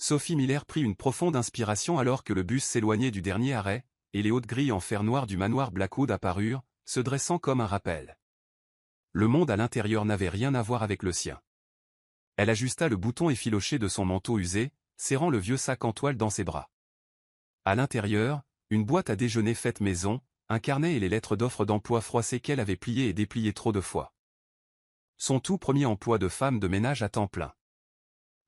Sophie Miller prit une profonde inspiration alors que le bus s'éloignait du dernier arrêt, et les hautes grilles en fer noir du manoir Blackwood apparurent, se dressant comme un rappel. Le monde à l'intérieur n'avait rien à voir avec le sien. Elle ajusta le bouton effiloché de son manteau usé, serrant le vieux sac en toile dans ses bras. À l'intérieur, une boîte à déjeuner faite maison, un carnet et les lettres d'offres d'emploi froissées qu'elle avait pliées et dépliées trop de fois. Son tout premier emploi de femme de ménage à temps plein.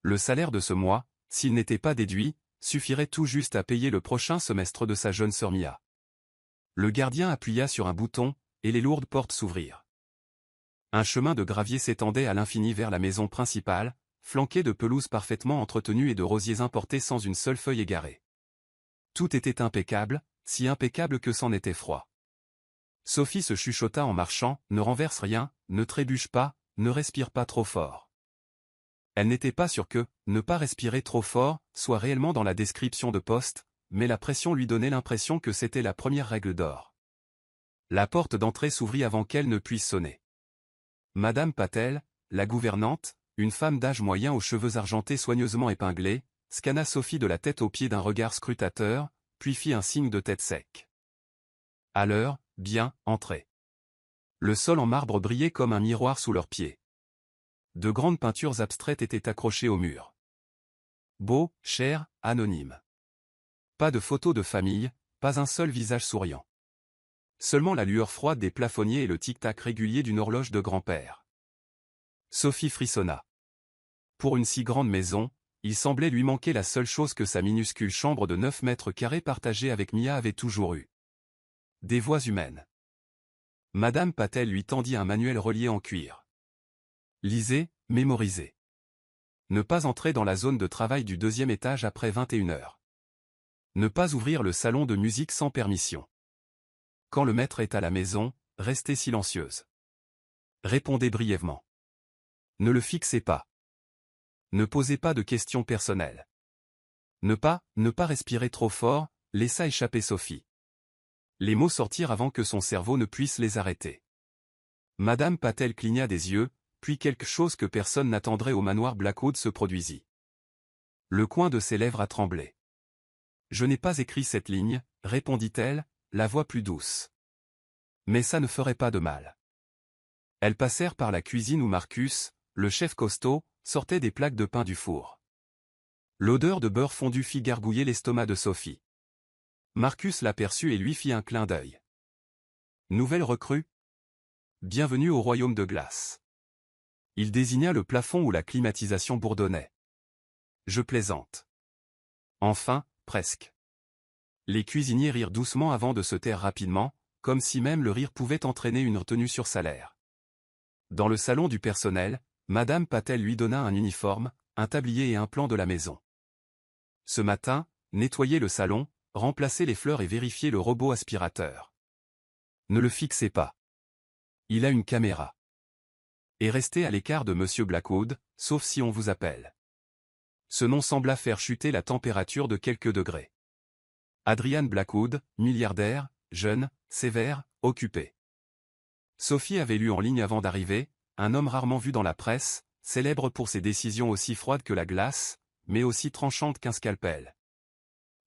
Le salaire de ce mois, s'il n'était pas déduit, suffirait tout juste à payer le prochain semestre de sa jeune sœur Mia. Le gardien appuya sur un bouton, et les lourdes portes s'ouvrirent. Un chemin de gravier s'étendait à l'infini vers la maison principale, flanquée de pelouses parfaitement entretenues et de rosiers importés sans une seule feuille égarée. Tout était impeccable, si impeccable que c'en était froid. Sophie se chuchota en marchant, ne renverse rien, ne trébuche pas, ne respire pas trop fort. Elle n'était pas sûre que, ne pas respirer trop fort, soit réellement dans la description de poste, mais la pression lui donnait l'impression que c'était la première règle d'or. La porte d'entrée s'ouvrit avant qu'elle ne puisse sonner. Madame Patel, la gouvernante, une femme d'âge moyen aux cheveux argentés soigneusement épinglés, scanna Sophie de la tête aux pieds d'un regard scrutateur, puis fit un signe de tête sec. À l'heure, bien, entrez. Le sol en marbre brillait comme un miroir sous leurs pieds. De grandes peintures abstraites étaient accrochées au mur. Beau, cher, anonyme. Pas de photos de famille, pas un seul visage souriant. Seulement la lueur froide des plafonniers et le tic-tac régulier d'une horloge de grand-père. Sophie frissonna. Pour une si grande maison, il semblait lui manquer la seule chose que sa minuscule chambre de 9 mètres carrés partagée avec Mia avait toujours eue. Des voix humaines. Madame Patel lui tendit un manuel relié en cuir. Lisez, mémorisez. Ne pas entrer dans la zone de travail du 2e étage après 21 heures. Ne pas ouvrir le salon de musique sans permission. Quand le maître est à la maison, restez silencieuse. Répondez brièvement. Ne le fixez pas. Ne posez pas de questions personnelles. Ne pas respirer trop fort, laissa échapper Sophie. Les mots sortirent avant que son cerveau ne puisse les arrêter. Madame Patel cligna des yeux, puis quelque chose que personne n'attendrait au manoir Blackwood se produisit. Le coin de ses lèvres a tremblé. « Je n'ai pas écrit cette ligne, » répondit-elle, la voix plus douce. « Mais ça ne ferait pas de mal. » Elles passèrent par la cuisine où Marcus, le chef costaud, sortait des plaques de pain du four. L'odeur de beurre fondu fit gargouiller l'estomac de Sophie. Marcus l'aperçut et lui fit un clin d'œil. « Nouvelle recrue ? Bienvenue au royaume de glace. » Il désigna le plafond où la climatisation bourdonnait. « Je plaisante. » Enfin, presque. Les cuisiniers rirent doucement avant de se taire rapidement, comme si même le rire pouvait entraîner une retenue sur salaire. Dans le salon du personnel, Madame Patel lui donna un uniforme, un tablier et un plan de la maison. Ce matin, nettoyer le salon, remplacer les fleurs et vérifier le robot aspirateur. Ne le fixez pas. Il a une caméra. Et restez à l'écart de Monsieur Blackwood, sauf si on vous appelle. Ce nom sembla faire chuter la température de quelques degrés. Adrian Blackwood, milliardaire, jeune, sévère, occupé. Sophie avait lu en ligne avant d'arriver, un homme rarement vu dans la presse, célèbre pour ses décisions aussi froides que la glace, mais aussi tranchantes qu'un scalpel.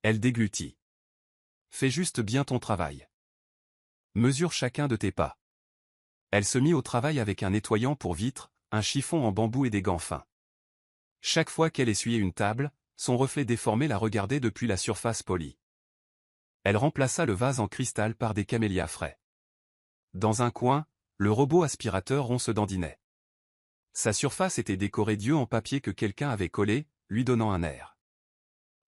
Elle déglutit. Fais juste bien ton travail. Mesure chacun de tes pas. Elle se mit au travail avec un nettoyant pour vitres, un chiffon en bambou et des gants fins. Chaque fois qu'elle essuyait une table, son reflet déformé la regardait depuis la surface polie. Elle remplaça le vase en cristal par des camélias frais. Dans un coin, le robot aspirateur rond se dandinait. Sa surface était décorée d'yeux en papier que quelqu'un avait collé, lui donnant un air.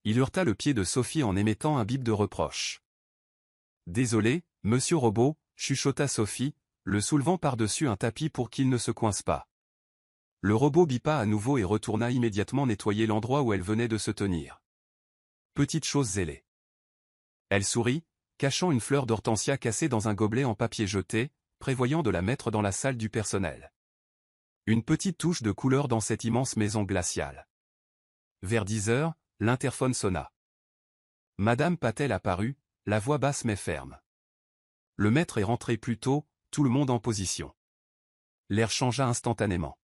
Il heurta le pied de Sophie en émettant un bip de reproche. « Désolé, monsieur Robot » chuchota Sophie, le soulevant par-dessus un tapis pour qu'il ne se coince pas. Le robot bipa à nouveau et retourna immédiatement nettoyer l'endroit où elle venait de se tenir. Petite chose zélée. Elle sourit, cachant une fleur d'hortensia cassée dans un gobelet en papier jeté, prévoyant de la mettre dans la salle du personnel. Une petite touche de couleur dans cette immense maison glaciale. Vers 10 heures, l'interphone sonna. Madame Patel apparut, la voix basse mais ferme. Le maître est rentré plus tôt, tout le monde en position. L'air changea instantanément.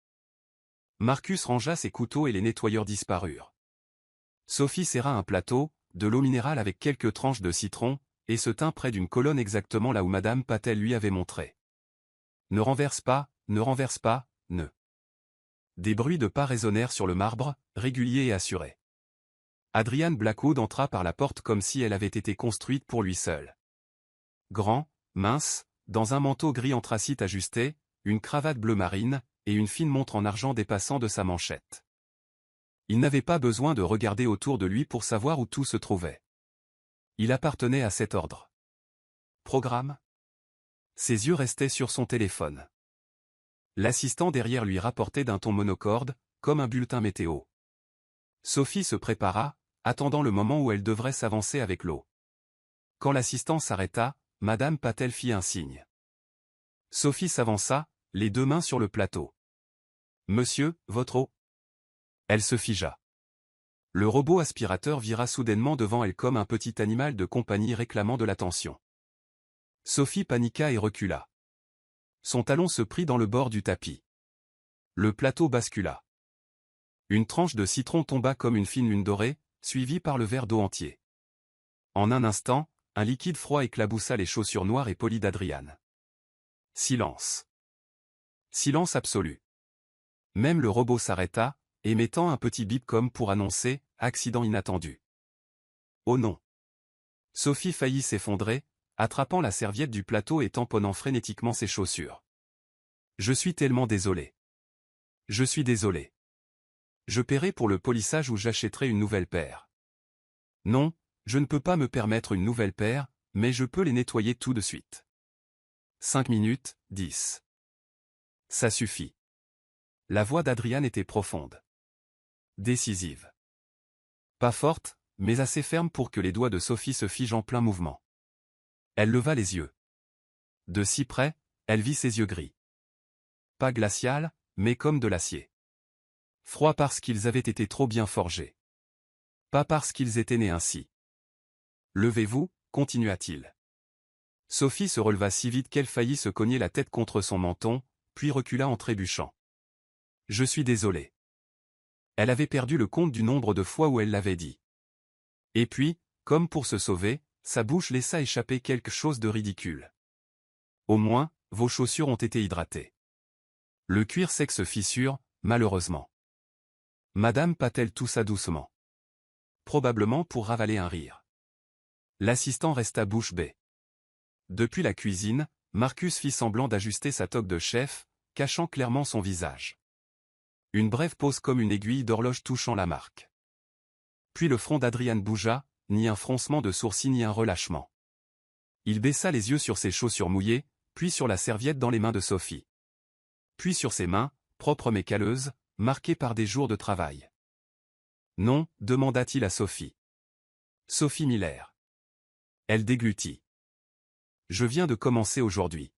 Marcus rangea ses couteaux et les nettoyeurs disparurent. Sophie serra un plateau, de l'eau minérale avec quelques tranches de citron, et se tint près d'une colonne exactement là où Madame Patel lui avait montré. Ne renverse pas, ne. Des bruits de pas résonnèrent sur le marbre, réguliers et assurés. Adrian Blackwood entra par la porte comme si elle avait été construite pour lui seul. Grand, mince, dans un manteau gris anthracite ajusté, une cravate bleu marine, et une fine montre en argent dépassant de sa manchette. Il n'avait pas besoin de regarder autour de lui pour savoir où tout se trouvait. Il appartenait à cet ordre. Programme. Ses yeux restaient sur son téléphone. L'assistant derrière lui rapportait d'un ton monocorde, comme un bulletin météo. Sophie se prépara, attendant le moment où elle devrait s'avancer avec l'eau. Quand l'assistant s'arrêta, Madame Patel fit un signe. Sophie s'avança, les deux mains sur le plateau. « Monsieur, votre eau ?» Elle se figea. Le robot aspirateur vira soudainement devant elle comme un petit animal de compagnie réclamant de l'attention. Sophie paniqua et recula. Son talon se prit dans le bord du tapis. Le plateau bascula. Une tranche de citron tomba comme une fine lune dorée, suivie par le verre d'eau entier. En un instant, un liquide froid éclaboussa les chaussures noires et polies d'Adrian. Silence. Silence absolu. Même le robot s'arrêta, émettant un petit bip comme pour annoncer « accident inattendu ». Oh non. Sophie faillit s'effondrer, attrapant la serviette du plateau et tamponnant frénétiquement ses chaussures. « Je suis tellement désolé. Je suis désolé. Je paierai pour le polissage ou j'achèterai une nouvelle paire. Non, je ne peux pas me permettre une nouvelle paire, mais je peux les nettoyer tout de suite. 5 minutes, 10. Ça suffit. » La voix d'Adrian était profonde. Décisive. Pas forte, mais assez ferme pour que les doigts de Sophie se figent en plein mouvement. Elle leva les yeux. De si près, elle vit ses yeux gris. Pas glacial, mais comme de l'acier. Froid parce qu'ils avaient été trop bien forgés. Pas parce qu'ils étaient nés ainsi. Levez-vous, continua-t-il. Sophie se releva si vite qu'elle faillit se cogner la tête contre son menton, puis recula en trébuchant. Je suis désolé. Elle avait perdu le compte du nombre de fois où elle l'avait dit. Et puis, comme pour se sauver, sa bouche laissa échapper quelque chose de ridicule. Au moins, vos chaussures ont été hydratées. Le cuir sec se fissure, malheureusement. Madame Patel toussa doucement. Probablement pour ravaler un rire. L'assistant resta bouche bée. Depuis la cuisine, Marcus fit semblant d'ajuster sa toque de chef, cachant clairement son visage. Une brève pause comme une aiguille d'horloge touchant la marque. Puis le front d'Adrian bougea, ni un froncement de sourcils ni un relâchement. Il baissa les yeux sur ses chaussures mouillées, puis sur la serviette dans les mains de Sophie. Puis sur ses mains, propres mais calleuses, marquées par des jours de travail. Non, demanda-t-il à Sophie. Sophie Miller. Elle déglutit. Je viens de commencer aujourd'hui.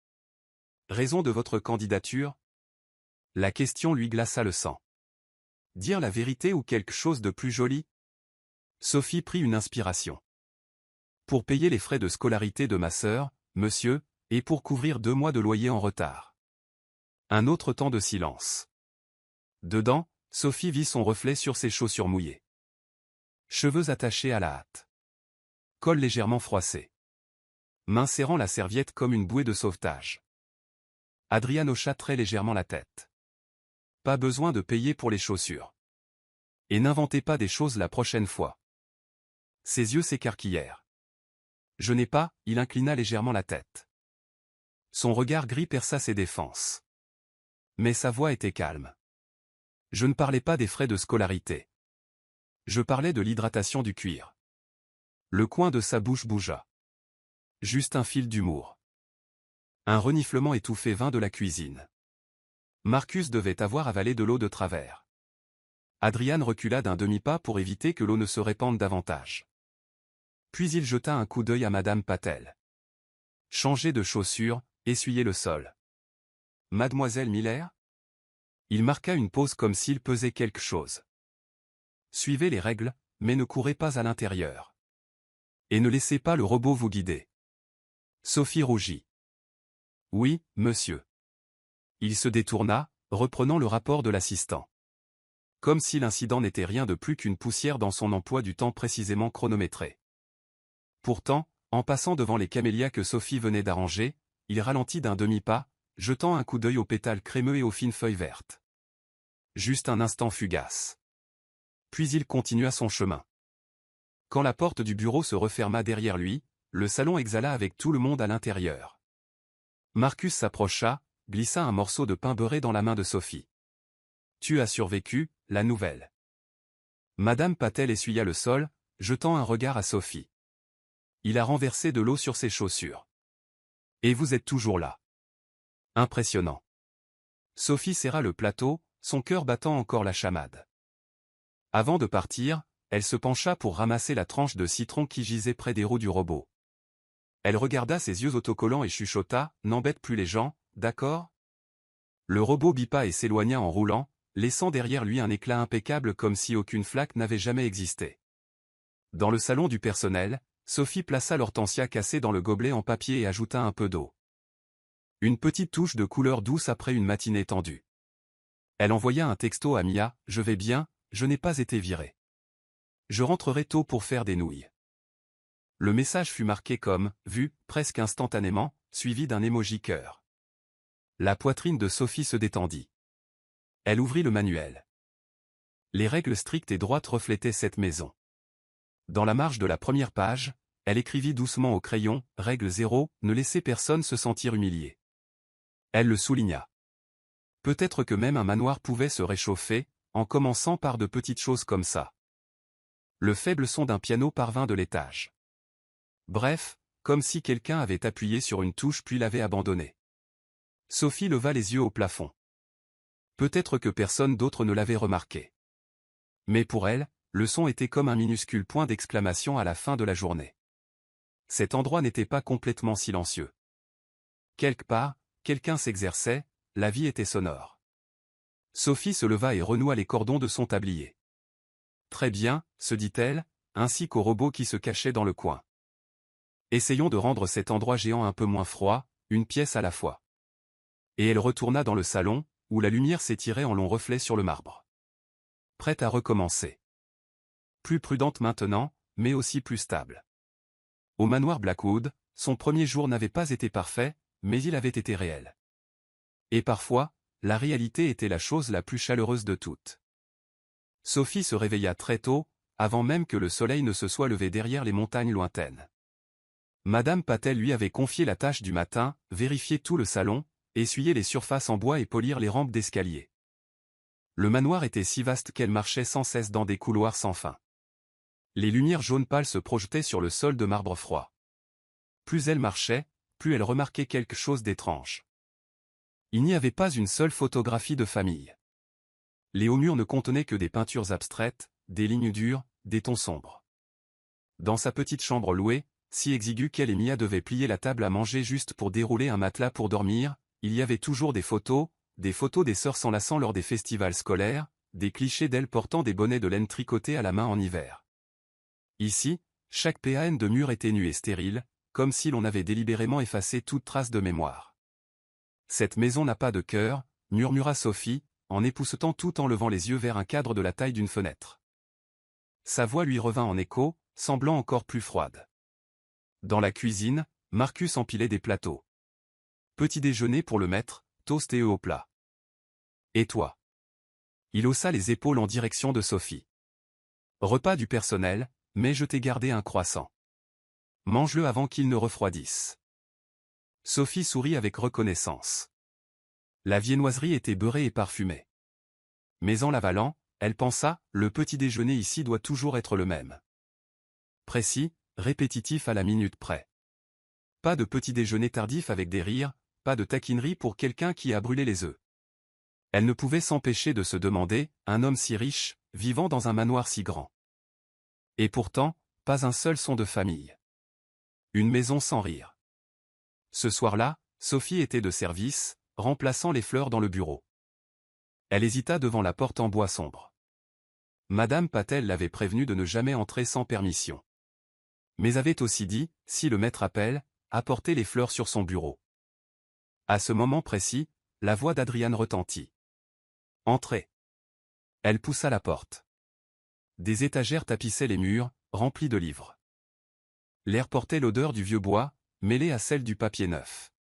Raison de votre candidature? La question lui glaça le sang. Dire la vérité ou quelque chose de plus joli? Sophie prit une inspiration. Pour payer les frais de scolarité de ma sœur, monsieur, et pour couvrir 2 mois de loyer en retard. Un autre temps de silence. Dedans, Sophie vit son reflet sur ses chaussures mouillées. Cheveux attachés à la hâte. Col légèrement froissé. Main serrant la serviette comme une bouée de sauvetage. Adrian hocha très légèrement la tête. Pas besoin de payer pour les chaussures. Et n'inventez pas des choses la prochaine fois. Ses yeux s'écarquillèrent. Je n'ai pas, il inclina légèrement la tête. Son regard gris perça ses défenses. Mais sa voix était calme. Je ne parlais pas des frais de scolarité. Je parlais de l'hydratation du cuir. Le coin de sa bouche bougea. Juste un fil d'humour. Un reniflement étouffé vint de la cuisine. Marcus devait avoir avalé de l'eau de travers. Adrian recula d'un demi-pas pour éviter que l'eau ne se répande davantage. Puis il jeta un coup d'œil à Madame Patel. Changer de chaussures, essuyer le sol. Mademoiselle Miller? Il marqua une pause comme s'il pesait quelque chose. Suivez les règles, mais ne courez pas à l'intérieur. Et ne laissez pas le robot vous guider. Sophie rougit. Oui, monsieur. Il se détourna, reprenant le rapport de l'assistant. Comme si l'incident n'était rien de plus qu'une poussière dans son emploi du temps précisément chronométré. Pourtant, en passant devant les camélias que Sophie venait d'arranger, il ralentit d'un demi-pas, jetant un coup d'œil aux pétales crémeux et aux fines feuilles vertes. Juste un instant fugace. Puis il continua son chemin. Quand la porte du bureau se referma derrière lui, le salon exhala avec tout le monde à l'intérieur. Marcus s'approcha, glissa un morceau de pain beurré dans la main de Sophie. « Tu as survécu, la nouvelle. » Madame Patel essuya le sol, jetant un regard à Sophie. Il a renversé de l'eau sur ses chaussures. « Et vous êtes toujours là. » Impressionnant. Sophie serra le plateau, son cœur battant encore la chamade. Avant de partir, elle se pencha pour ramasser la tranche de citron qui gisait près des roues du robot. Elle regarda ses yeux autocollants et chuchota, « N'embête plus les gens, d'accord ?» Le robot bipa et s'éloigna en roulant, laissant derrière lui un éclat impeccable comme si aucune flaque n'avait jamais existé. Dans le salon du personnel, Sophie plaça l'hortensia cassée dans le gobelet en papier et ajouta un peu d'eau. Une petite touche de couleur douce après une matinée tendue. Elle envoya un texto à Mia, « Je vais bien, je n'ai pas été virée. Je rentrerai tôt pour faire des nouilles. » Le message fut marqué comme « Vu » presque instantanément, suivi d'un emoji cœur. La poitrine de Sophie se détendit. Elle ouvrit le manuel. Les règles strictes et droites reflétaient cette maison. Dans la marge de la première page, elle écrivit doucement au crayon, « Règle 0, ne laissez personne se sentir humilié. » Elle le souligna. Peut-être que même un manoir pouvait se réchauffer, en commençant par de petites choses comme ça. Le faible son d'un piano parvint de l'étage. Bref, comme si quelqu'un avait appuyé sur une touche puis l'avait abandonnée. Sophie leva les yeux au plafond. Peut-être que personne d'autre ne l'avait remarqué. Mais pour elle, le son était comme un minuscule point d'exclamation à la fin de la journée. Cet endroit n'était pas complètement silencieux. Quelque part, quelqu'un s'exerçait, la vie était sonore. Sophie se leva et renoua les cordons de son tablier. Très bien, se dit-elle, ainsi qu'au robot qui se cachait dans le coin. Essayons de rendre cet endroit géant un peu moins froid, une pièce à la fois. Et elle retourna dans le salon, où la lumière s'étirait en longs reflets sur le marbre. Prête à recommencer. Plus prudente maintenant, mais aussi plus stable. Au manoir Blackwood, son premier jour n'avait pas été parfait, mais il avait été réel. Et parfois, la réalité était la chose la plus chaleureuse de toutes. Sophie se réveilla très tôt, avant même que le soleil ne se soit levé derrière les montagnes lointaines. Madame Patel lui avait confié la tâche du matin, vérifier tout le salon, essuyer les surfaces en bois et polir les rampes d'escalier. Le manoir était si vaste qu'elle marchait sans cesse dans des couloirs sans fin. Les lumières jaune pâle se projetaient sur le sol de marbre froid. Plus elle marchait, plus elle remarquait quelque chose d'étrange. Il n'y avait pas une seule photographie de famille. Les hauts murs ne contenaient que des peintures abstraites, des lignes dures, des tons sombres. Dans sa petite chambre louée, si exiguë qu'elle et Mia devaient plier la table à manger juste pour dérouler un matelas pour dormir, il y avait toujours des photos des sœurs s'enlaçant lors des festivals scolaires, des clichés d'elles portant des bonnets de laine tricotés à la main en hiver. Ici, chaque pan de mur était nu et stérile, comme si l'on avait délibérément effacé toute trace de mémoire. « Cette maison n'a pas de cœur », murmura Sophie, en époussetant tout en levant les yeux vers un cadre de la taille d'une fenêtre. Sa voix lui revint en écho, semblant encore plus froide. Dans la cuisine, Marcus empilait des plateaux. Petit déjeuner pour le maître, toast et œufs au plat. Et toi? Il haussa les épaules en direction de Sophie. Repas du personnel, mais je t'ai gardé un croissant. Mange-le avant qu'il ne refroidisse. Sophie sourit avec reconnaissance. La viennoiserie était beurrée et parfumée. Mais en l'avalant, elle pensa, le petit déjeuner ici doit toujours être le même. Précis, répétitif à la minute près. Pas de petit déjeuner tardif avec des rires, pas de taquinerie pour quelqu'un qui a brûlé les œufs. Elle ne pouvait s'empêcher de se demander, un homme si riche, vivant dans un manoir si grand. Et pourtant, pas un seul son de famille. Une maison sans rire. Ce soir-là, Sophie était de service, remplaçant les fleurs dans le bureau. Elle hésita devant la porte en bois sombre. Madame Patel l'avait prévenue de ne jamais entrer sans permission. Mais avait aussi dit, si le maître appelle, apporter les fleurs sur son bureau. À ce moment précis, la voix d'Adriane retentit. « Entrez. » Elle poussa la porte. Des étagères tapissaient les murs, remplis de livres. L'air portait l'odeur du vieux bois, mêlée à celle du papier neuf.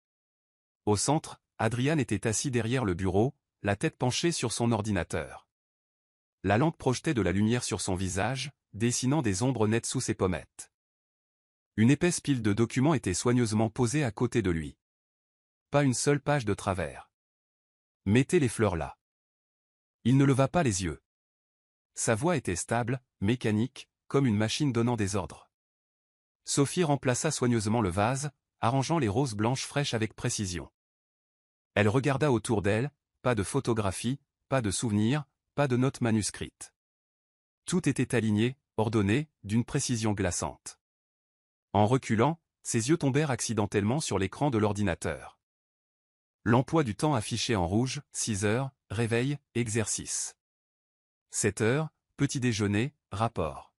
Au centre, Adrian était assis derrière le bureau, la tête penchée sur son ordinateur. La lampe projetait de la lumière sur son visage, dessinant des ombres nettes sous ses pommettes. Une épaisse pile de documents était soigneusement posée à côté de lui. Pas une seule page de travers. Mettez les fleurs là. Il ne leva pas les yeux. Sa voix était stable, mécanique, comme une machine donnant des ordres. Sophie remplaça soigneusement le vase, arrangeant les roses blanches fraîches avec précision. Elle regarda autour d'elle, pas de photographies, pas de souvenirs, pas de notes manuscrites. Tout était aligné, ordonné, d'une précision glaçante. En reculant, ses yeux tombèrent accidentellement sur l'écran de l'ordinateur. L'emploi du temps affiché en rouge, 6 heures, réveil, exercice. 7 heures, petit déjeuner, rapport.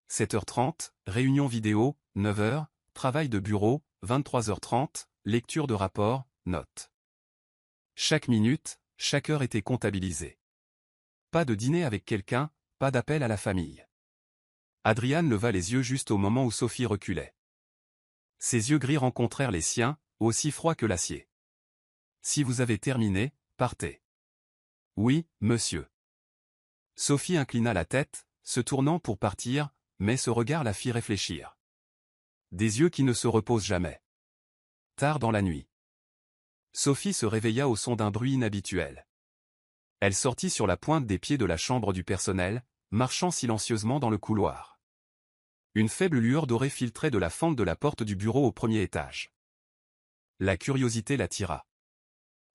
7h30, réunion vidéo, 9 heures, travail de bureau, 23h30, lecture de rapport, notes. Chaque minute, chaque heure était comptabilisée. Pas de dîner avec quelqu'un, pas d'appel à la famille. Adrian leva les yeux juste au moment où Sophie reculait. Ses yeux gris rencontrèrent les siens, aussi froids que l'acier. Si vous avez terminé, partez. Oui, monsieur. Sophie inclina la tête, se tournant pour partir, mais ce regard la fit réfléchir. Des yeux qui ne se reposent jamais. Tard dans la nuit. Sophie se réveilla au son d'un bruit inhabituel. Elle sortit sur la pointe des pieds de la chambre du personnel, marchant silencieusement dans le couloir. Une faible lueur dorée filtrait de la fente de la porte du bureau au premier étage. La curiosité l'attira.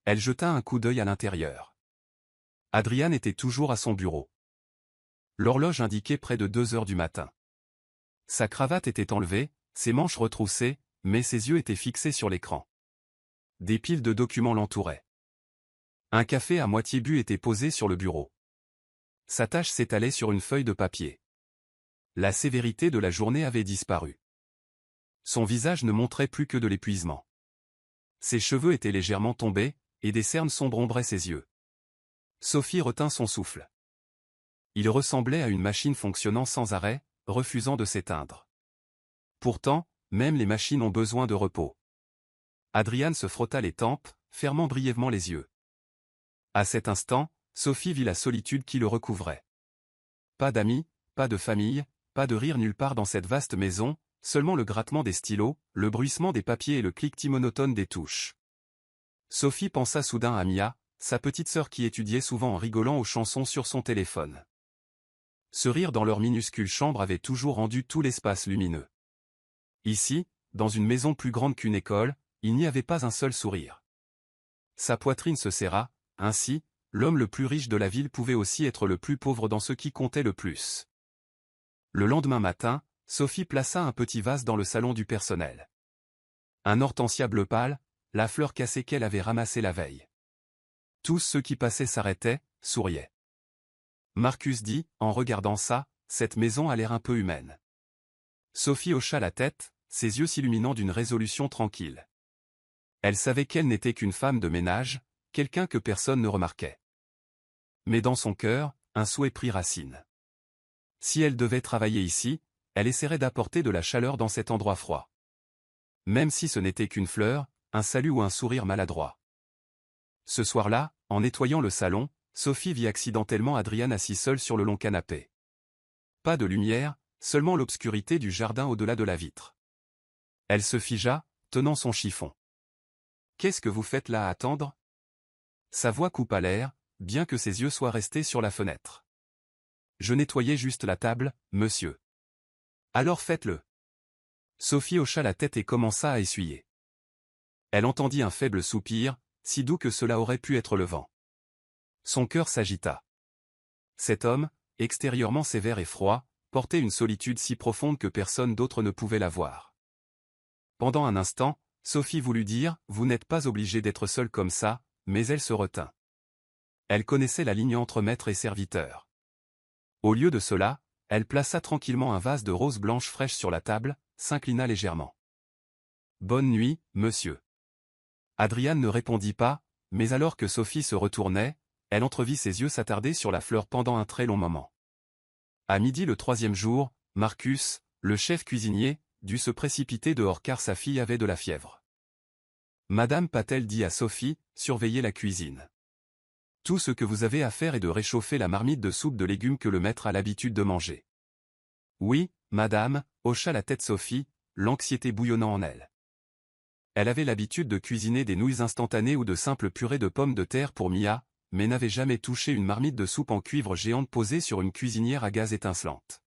Elle jeta un coup d'œil à l'intérieur. Adrian était toujours à son bureau. L'horloge indiquait près de 2 heures du matin. Sa cravate était enlevée, ses manches retroussées, mais ses yeux étaient fixés sur l'écran. Des piles de documents l'entouraient. Un café à moitié bu était posé sur le bureau. Sa tâche s'étalait sur une feuille de papier. La sévérité de la journée avait disparu. Son visage ne montrait plus que de l'épuisement. Ses cheveux étaient légèrement tombés, et des cernes sombres ombraient ses yeux. Sophie retint son souffle. Il ressemblait à une machine fonctionnant sans arrêt, refusant de s'éteindre. Pourtant, même les machines ont besoin de repos. Adrian se frotta les tempes, fermant brièvement les yeux. À cet instant, Sophie vit la solitude qui le recouvrait. Pas d'amis, pas de famille, pas de rire nulle part dans cette vaste maison, seulement le grattement des stylos, le bruissement des papiers et le cliquetis monotone des touches. Sophie pensa soudain à Mia, sa petite sœur qui étudiait souvent en rigolant aux chansons sur son téléphone. Ce rire dans leur minuscule chambre avait toujours rendu tout l'espace lumineux. Ici, dans une maison plus grande qu'une école, il n'y avait pas un seul sourire. Sa poitrine se serra, ainsi, l'homme le plus riche de la ville pouvait aussi être le plus pauvre dans ce qui comptait le plus. Le lendemain matin, Sophie plaça un petit vase dans le salon du personnel. Un hortensia bleu pâle, la fleur cassée qu'elle avait ramassée la veille. Tous ceux qui passaient s'arrêtaient, souriaient. Marcus dit, en regardant ça, cette maison a l'air un peu humaine. Sophie hocha la tête, ses yeux s'illuminant d'une résolution tranquille. Elle savait qu'elle n'était qu'une femme de ménage, quelqu'un que personne ne remarquait. Mais dans son cœur, un souhait prit racine. Si elle devait travailler ici, elle essaierait d'apporter de la chaleur dans cet endroit froid. Même si ce n'était qu'une fleur, un salut ou un sourire maladroit. Ce soir-là, en nettoyant le salon, Sophie vit accidentellement Adrian assis seul sur le long canapé. Pas de lumière, seulement l'obscurité du jardin au-delà de la vitre. Elle se figea, tenant son chiffon. « Qu'est-ce que vous faites là à attendre ?» Sa voix coupa l'air, bien que ses yeux soient restés sur la fenêtre. « Je nettoyais juste la table, monsieur. »« Alors faites-le. » Sophie hocha la tête et commença à essuyer. Elle entendit un faible soupir, si doux que cela aurait pu être le vent. Son cœur s'agita. Cet homme, extérieurement sévère et froid, portait une solitude si profonde que personne d'autre ne pouvait la voir. Pendant un instant, Sophie voulut dire « Vous n'êtes pas obligé d'être seul comme ça », mais elle se retint. Elle connaissait la ligne entre maître et serviteur. Au lieu de cela, elle plaça tranquillement un vase de roses blanches fraîches sur la table, s'inclina légèrement. « Bonne nuit, monsieur. » Adrian ne répondit pas, mais alors que Sophie se retournait, elle entrevit ses yeux s'attarder sur la fleur pendant un très long moment. À midi le troisième jour, Marcus, le chef cuisinier, dut se précipiter dehors car sa fille avait de la fièvre. Madame Patel dit à Sophie, surveillez la cuisine. Tout ce que vous avez à faire est de réchauffer la marmite de soupe de légumes que le maître a l'habitude de manger. Oui, madame, hocha la tête Sophie, l'anxiété bouillonnant en elle. Elle avait l'habitude de cuisiner des nouilles instantanées ou de simples purées de pommes de terre pour Mia, mais n'avait jamais touché une marmite de soupe en cuivre géante posée sur une cuisinière à gaz étincelante.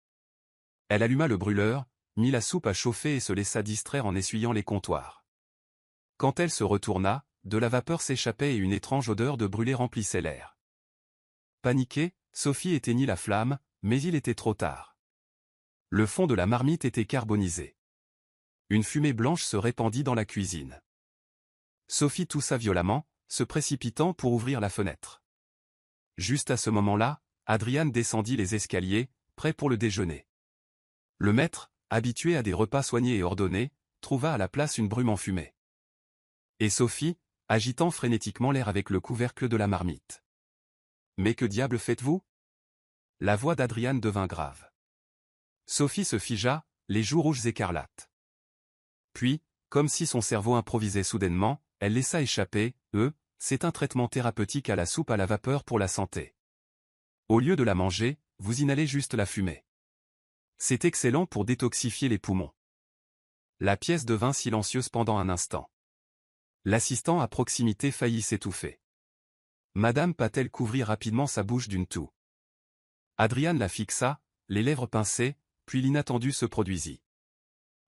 Elle alluma le brûleur, mit la soupe à chauffer et se laissa distraire en essuyant les comptoirs. Quand elle se retourna, de la vapeur s'échappait et une étrange odeur de brûlé remplissait l'air. Paniquée, Sophie éteignit la flamme, mais il était trop tard. Le fond de la marmite était carbonisé. Une fumée blanche se répandit dans la cuisine. Sophie toussa violemment, se précipitant pour ouvrir la fenêtre. Juste à ce moment-là, Adrian descendit les escaliers, prêt pour le déjeuner. Le maître, habitué à des repas soignés et ordonnés, trouva à la place une brume enfumée. Et Sophie, agitant frénétiquement l'air avec le couvercle de la marmite. « Mais que diable faites-vous » La voix d'Adrian devint grave. Sophie se figea, les joues rouges écarlates. Puis, comme si son cerveau improvisait soudainement, elle laissa échapper, c'est un traitement thérapeutique à la soupe à la vapeur pour la santé. Au lieu de la manger, vous inhalez juste la fumée. C'est excellent pour détoxifier les poumons. La pièce devint silencieuse pendant un instant. L'assistant à proximité faillit s'étouffer. Madame Patel couvrit rapidement sa bouche d'une toux. Adrian la fixa, les lèvres pincées, puis l'inattendu se produisit.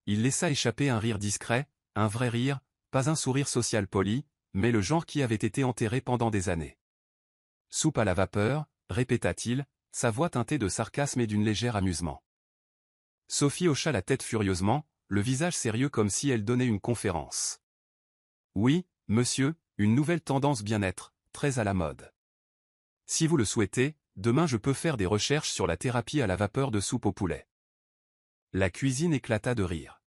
Il laissa échapper un rire discret, un vrai rire, pas un sourire social poli, mais le genre qui avait été enterré pendant des années. « Soupe à la vapeur », répéta-t-il, sa voix teintée de sarcasme et d'une légère amusement. Sophie hocha la tête furieusement, le visage sérieux comme si elle donnait une conférence. « Oui, monsieur, une nouvelle tendance bien-être, très à la mode. Si vous le souhaitez, demain je peux faire des recherches sur la thérapie à la vapeur de soupe au poulet. » La cuisine éclata de rire.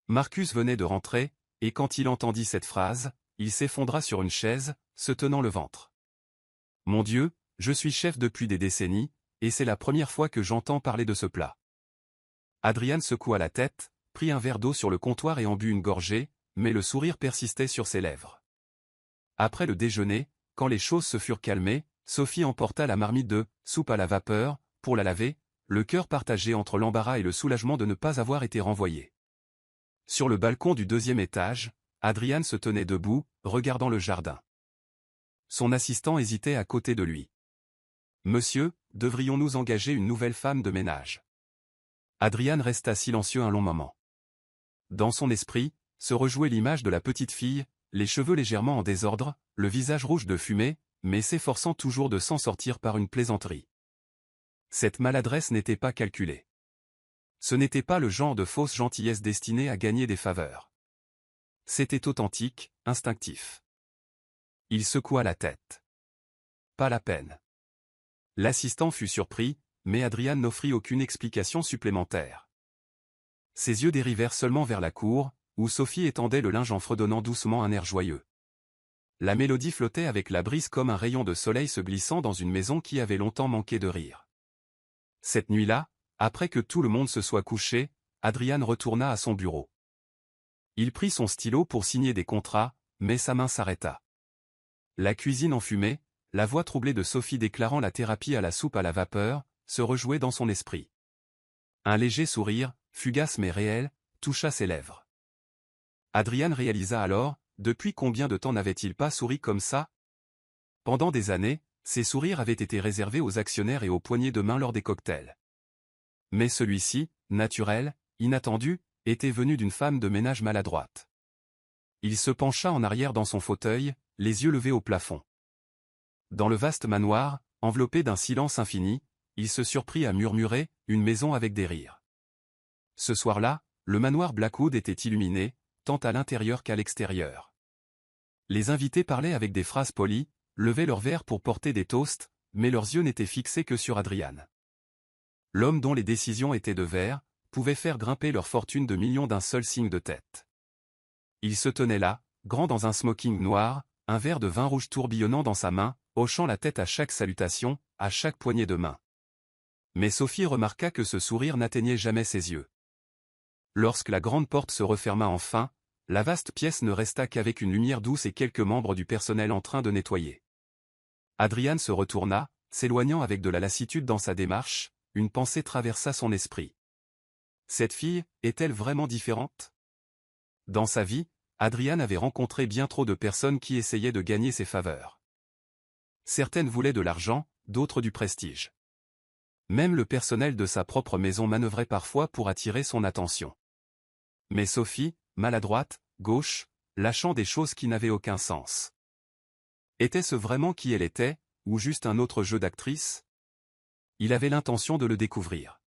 Marcus venait de rentrer, et quand il entendit cette phrase, il s'effondra sur une chaise, se tenant le ventre. « Mon Dieu, je suis chef depuis des décennies, et c'est la première fois que j'entends parler de ce plat. » Adrian secoua la tête, prit un verre d'eau sur le comptoir et en but une gorgée, mais le sourire persistait sur ses lèvres. Après le déjeuner, quand les choses se furent calmées, Sophie emporta la marmite de « soupe à la vapeur » pour la laver, le cœur partagé entre l'embarras et le soulagement de ne pas avoir été renvoyé. Sur le balcon du deuxième étage, Adrian se tenait debout, regardant le jardin. Son assistant hésitait à côté de lui. « Monsieur, devrions-nous engager une nouvelle femme de ménage ?» Adrian resta silencieux un long moment. Dans son esprit, se rejouait l'image de la petite fille, les cheveux légèrement en désordre, le visage rouge de fumée, mais s'efforçant toujours de s'en sortir par une plaisanterie. Cette maladresse n'était pas calculée. Ce n'était pas le genre de fausse gentillesse destinée à gagner des faveurs. C'était authentique, instinctif. Il secoua la tête. Pas la peine. L'assistant fut surpris, mais Adrian n'offrit aucune explication supplémentaire. Ses yeux dérivèrent seulement vers la cour, où Sophie étendait le linge en fredonnant doucement un air joyeux. La mélodie flottait avec la brise comme un rayon de soleil se glissant dans une maison qui avait longtemps manqué de rire. Cette nuit-là, après que tout le monde se soit couché, Adrian retourna à son bureau. Il prit son stylo pour signer des contrats, mais sa main s'arrêta. La cuisine enfumée, la voix troublée de Sophie déclarant la thérapie à la soupe à la vapeur, se rejouait dans son esprit. Un léger sourire, fugace mais réel, toucha ses lèvres. Adrian réalisa alors, depuis combien de temps n'avait-il pas souri comme ça? Pendant des années, ses sourires avaient été réservés aux actionnaires et aux poignées de main lors des cocktails. Mais celui-ci, naturel, inattendu, était venu d'une femme de ménage maladroite. Il se pencha en arrière dans son fauteuil, les yeux levés au plafond. Dans le vaste manoir, enveloppé d'un silence infini, il se surprit à murmurer, une maison avec des rires. Ce soir-là, le manoir Blackwood était illuminé, tant à l'intérieur qu'à l'extérieur. Les invités parlaient avec des phrases polies, levaient leurs verres pour porter des toasts, mais leurs yeux n'étaient fixés que sur Adrian. L'homme dont les décisions étaient de verre, pouvait faire grimper leur fortune de millions d'un seul signe de tête. Il se tenait là, grand dans un smoking noir, un verre de vin rouge tourbillonnant dans sa main, hochant la tête à chaque salutation, à chaque poignée de main. Mais Sophie remarqua que ce sourire n'atteignait jamais ses yeux. Lorsque la grande porte se referma enfin, la vaste pièce ne resta qu'avec une lumière douce et quelques membres du personnel en train de nettoyer. Adrian se retourna, s'éloignant avec de la lassitude dans sa démarche, une pensée traversa son esprit. Cette fille, est-elle vraiment différente? Dans sa vie, Adrian avait rencontré bien trop de personnes qui essayaient de gagner ses faveurs. Certaines voulaient de l'argent, d'autres du prestige. Même le personnel de sa propre maison manœuvrait parfois pour attirer son attention. Mais Sophie, maladroite, gauche, lâchant des choses qui n'avaient aucun sens. Était-ce vraiment qui elle était, ou juste un autre jeu d'actrice? Il avait l'intention de le découvrir.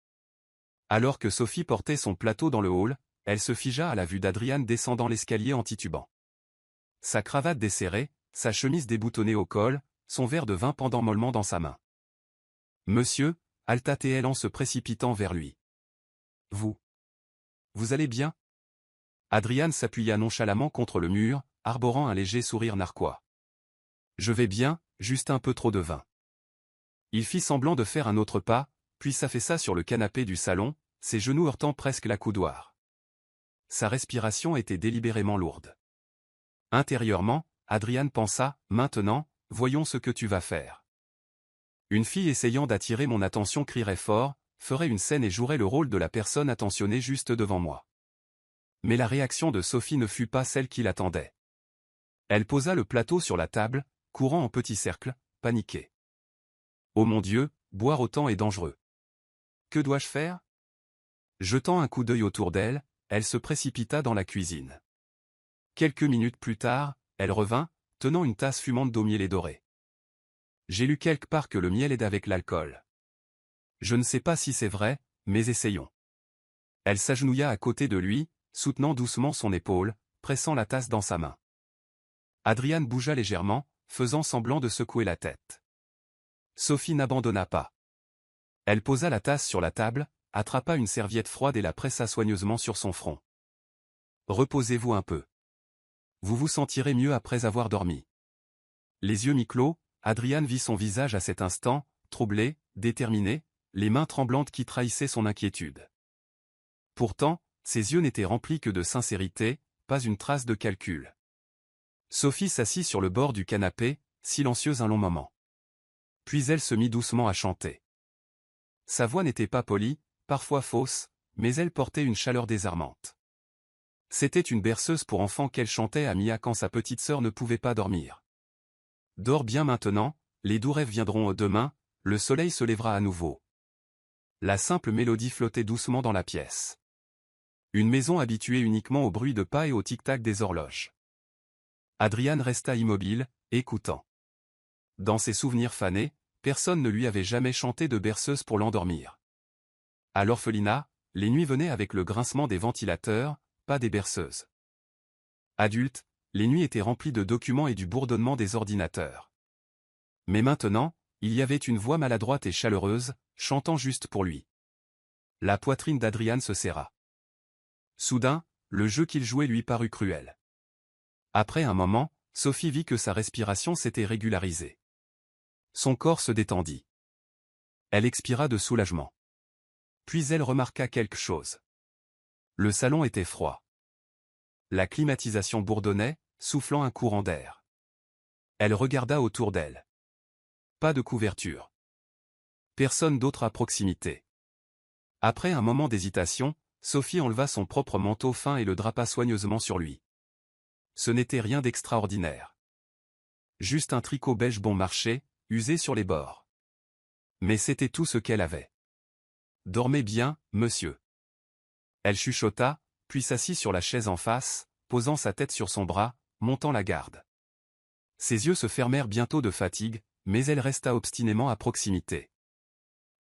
Alors que Sophie portait son plateau dans le hall, elle se figea à la vue d'Adrian descendant l'escalier en titubant. Sa cravate desserrée, sa chemise déboutonnée au col, son verre de vin pendant mollement dans sa main. « Monsieur » halta-t-elle en se précipitant vers lui. « Vous allez bien ?» Adrian s'appuya nonchalamment contre le mur, arborant un léger sourire narquois. « Je vais bien, juste un peu trop de vin. » Il fit semblant de faire un autre pas, puis s'affaissa sur le canapé du salon, ses genoux heurtant presque la coudoir. Sa respiration était délibérément lourde. Intérieurement, Adrian pensa, « Maintenant, voyons ce que tu vas faire. » Une fille essayant d'attirer mon attention crierait fort, ferait une scène et jouerait le rôle de la personne attentionnée juste devant moi. Mais la réaction de Sophie ne fut pas celle qu'il attendait. Elle posa le plateau sur la table, courant en petits cercles, paniquée. « Oh mon Dieu, boire autant est dangereux. Que dois-je faire ?» Jetant un coup d'œil autour d'elle, elle se précipita dans la cuisine. Quelques minutes plus tard, elle revint, tenant une tasse fumante d'eau miel et dorée. « J'ai lu quelque part que le miel aide avec l'alcool. Je ne sais pas si c'est vrai, mais essayons. » Elle s'agenouilla à côté de lui, soutenant doucement son épaule, pressant la tasse dans sa main. Adrian bougea légèrement, faisant semblant de secouer la tête. Sophie n'abandonna pas. Elle posa la tasse sur la table, attrapa une serviette froide et la pressa soigneusement sur son front. « Reposez-vous un peu. Vous vous sentirez mieux après avoir dormi. » Les yeux mi-clos, Adrian vit son visage à cet instant, troublé, déterminé, les mains tremblantes qui trahissaient son inquiétude. Pourtant, ses yeux n'étaient remplis que de sincérité, pas une trace de calcul. Sophie s'assit sur le bord du canapé, silencieuse un long moment. Puis elle se mit doucement à chanter. Sa voix n'était pas polie, parfois fausse, mais elle portait une chaleur désarmante. C'était une berceuse pour enfants qu'elle chantait à Mia quand sa petite sœur ne pouvait pas dormir. « Dors bien maintenant, les doux rêves viendront demain, le soleil se lèvera à nouveau. » La simple mélodie flottait doucement dans la pièce. Une maison habituée uniquement au bruit de pas et au tic-tac des horloges. Adrian resta immobile, écoutant. Dans ses souvenirs fanés, personne ne lui avait jamais chanté de berceuse pour l'endormir. À l'orphelinat, les nuits venaient avec le grincement des ventilateurs, pas des berceuses. Adulte, les nuits étaient remplies de documents et du bourdonnement des ordinateurs. Mais maintenant, il y avait une voix maladroite et chaleureuse, chantant juste pour lui. La poitrine d'Adrian se serra. Soudain, le jeu qu'il jouait lui parut cruel. Après un moment, Sophie vit que sa respiration s'était régularisée. Son corps se détendit. Elle expira de soulagement. Puis elle remarqua quelque chose. Le salon était froid. La climatisation bourdonnait, soufflant un courant d'air. Elle regarda autour d'elle. Pas de couverture. Personne d'autre à proximité. Après un moment d'hésitation, Sophie enleva son propre manteau fin et le drapa soigneusement sur lui. Ce n'était rien d'extraordinaire. Juste un tricot beige bon marché, usé sur les bords. Mais c'était tout ce qu'elle avait. « Dormez bien, monsieur. » Elle chuchota, puis s'assit sur la chaise en face, posant sa tête sur son bras, montant la garde. Ses yeux se fermèrent bientôt de fatigue, mais elle resta obstinément à proximité.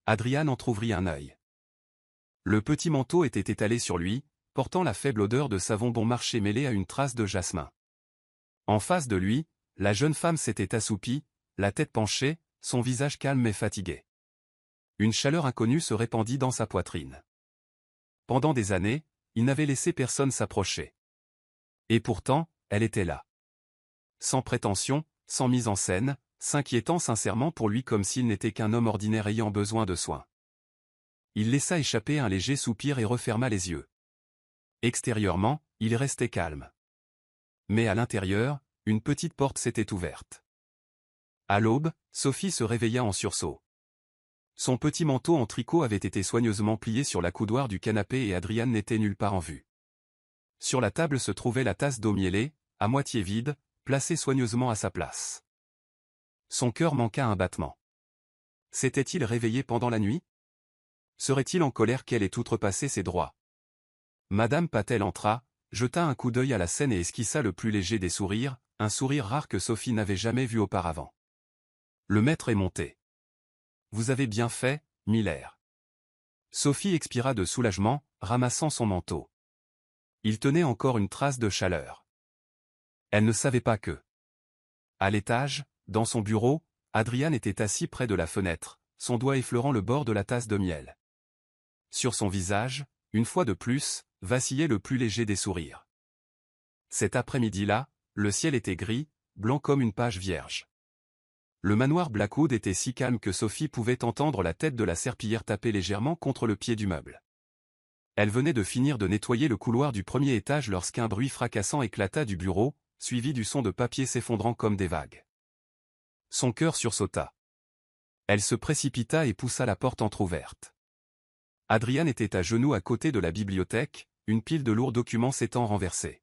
Adrian entr'ouvrit un œil. Le petit manteau était étalé sur lui, portant la faible odeur de savon bon marché mêlée à une trace de jasmin. En face de lui, la jeune femme s'était assoupie, la tête penchée, son visage calme et fatigué. Une chaleur inconnue se répandit dans sa poitrine. Pendant des années, il n'avait laissé personne s'approcher. Et pourtant, elle était là. Sans prétention, sans mise en scène, s'inquiétant sincèrement pour lui comme s'il n'était qu'un homme ordinaire ayant besoin de soins. Il laissa échapper un léger soupir et referma les yeux. Extérieurement, il restait calme. Mais à l'intérieur, une petite porte s'était ouverte. À l'aube, Sophie se réveilla en sursaut. Son petit manteau en tricot avait été soigneusement plié sur la coudoir du canapé et Adrian n'était nulle part en vue. Sur la table se trouvait la tasse d'eau mielée, à moitié vide, placée soigneusement à sa place. Son cœur manqua un battement. S'était-il réveillé pendant la nuit? Serait-il en colère qu'elle ait outrepassé ses droits? Madame Patel entra, jeta un coup d'œil à la scène et esquissa le plus léger des sourires, un sourire rare que Sophie n'avait jamais vu auparavant. Le maître est monté. Vous avez bien fait, Miller. Sophie expira de soulagement, ramassant son manteau. Il tenait encore une trace de chaleur. Elle ne savait pas que. À l'étage, dans son bureau, Adrian était assis près de la fenêtre, son doigt effleurant le bord de la tasse de miel. Sur son visage, une fois de plus, vacillait le plus léger des sourires. Cet après-midi-là, le ciel était gris, blanc comme une page vierge. Le manoir Blackwood était si calme que Sophie pouvait entendre la tête de la serpillière taper légèrement contre le pied du meuble. Elle venait de finir de nettoyer le couloir du premier étage lorsqu'un bruit fracassant éclata du bureau, suivi du son de papier s'effondrant comme des vagues. Son cœur sursauta. Elle se précipita et poussa la porte entr'ouverte. Adrian était à genoux à côté de la bibliothèque, une pile de lourds documents s'étant renversée.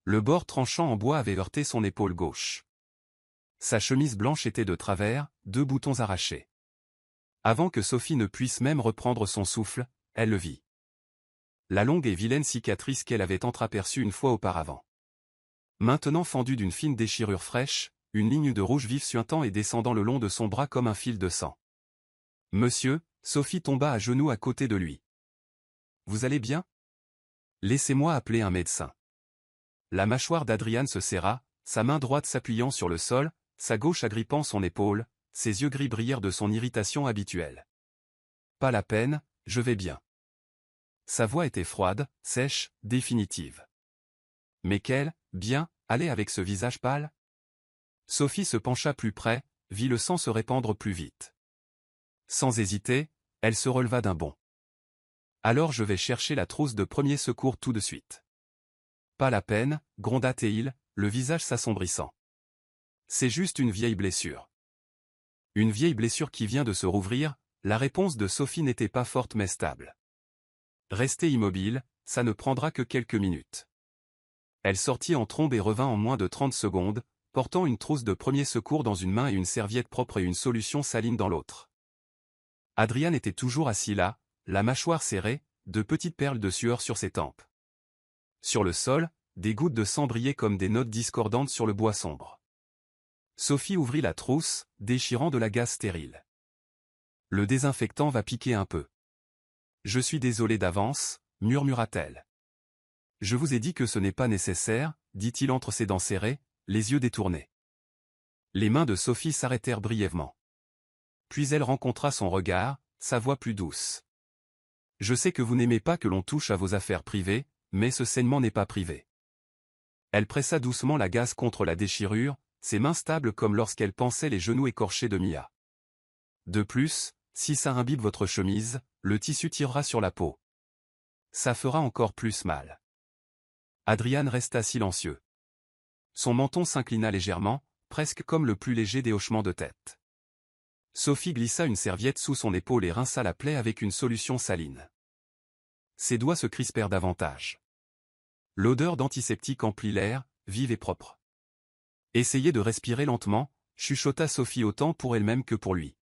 Le bord tranchant en bois avait heurté son épaule gauche. Sa chemise blanche était de travers, 2 boutons arrachés. Avant que Sophie ne puisse même reprendre son souffle, elle le vit. La longue et vilaine cicatrice qu'elle avait entreaperçue une fois auparavant. Maintenant fendue d'une fine déchirure fraîche, une ligne de rouge vif suintant et descendant le long de son bras comme un fil de sang. « Monsieur », Sophie tomba à genoux à côté de lui. « Vous allez bien? Laissez-moi appeler un médecin. » La mâchoire d'Adrian se serra, sa main droite s'appuyant sur le sol, sa gauche agrippant son épaule, ses yeux gris brillèrent de son irritation habituelle. « Pas la peine, je vais bien. » Sa voix était froide, sèche, définitive. « Mais quel, bien, allez avec ce visage pâle ?» Sophie se pencha plus près, vit le sang se répandre plus vite. Sans hésiter, elle se releva d'un bond. « Alors je vais chercher la trousse de premier secours tout de suite. »« Pas la peine, » gronda Théil, le visage s'assombrissant. « C'est juste une vieille blessure. » Une vieille blessure qui vient de se rouvrir, la réponse de Sophie n'était pas forte mais stable. Restez immobile, ça ne prendra que quelques minutes. Elle sortit en trombe et revint en moins de 30 secondes, portant une trousse de premier secours dans une main et une serviette propre et une solution saline dans l'autre. Adrian était toujours assis là, la mâchoire serrée, de petites perles de sueur sur ses tempes. Sur le sol, des gouttes de sang brillaient comme des notes discordantes sur le bois sombre. Sophie ouvrit la trousse, déchirant de la gaze stérile. « Le désinfectant va piquer un peu. »« Je suis désolé d'avance, » murmura-t-elle. « Je vous ai dit que ce n'est pas nécessaire, » dit-il entre ses dents serrées, les yeux détournés. Les mains de Sophie s'arrêtèrent brièvement. Puis elle rencontra son regard, sa voix plus douce. « Je sais que vous n'aimez pas que l'on touche à vos affaires privées, mais ce saignement n'est pas privé. » Elle pressa doucement la gaze contre la déchirure, ses mains stables comme lorsqu'elle pansait les genoux écorchés de Mia. « De plus, si ça imbibe votre chemise, le tissu tirera sur la peau. Ça fera encore plus mal. » Adrian resta silencieux. Son menton s'inclina légèrement, presque comme le plus léger des hochements de tête. Sophie glissa une serviette sous son épaule et rinça la plaie avec une solution saline. Ses doigts se crispèrent davantage. L'odeur d'antiseptique emplit l'air, vive et propre. Essayez de respirer lentement, chuchota Sophie autant pour elle-même que pour lui.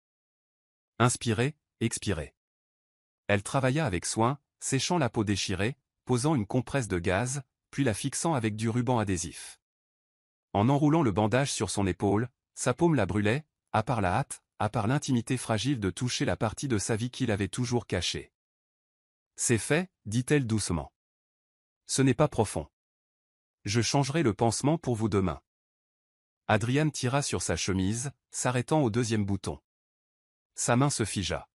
Inspirez, expirez. Elle travailla avec soin, séchant la peau déchirée, posant une compresse de gaz, puis la fixant avec du ruban adhésif. En enroulant le bandage sur son épaule, sa paume la brûlait, à part la hâte, à part l'intimité fragile de toucher la partie de sa vie qu'il avait toujours cachée. « C'est fait, » dit-elle doucement. « Ce n'est pas profond. Je changerai le pansement pour vous demain. » Adrian tira sur sa chemise, s'arrêtant au 2e bouton. Sa main se figea.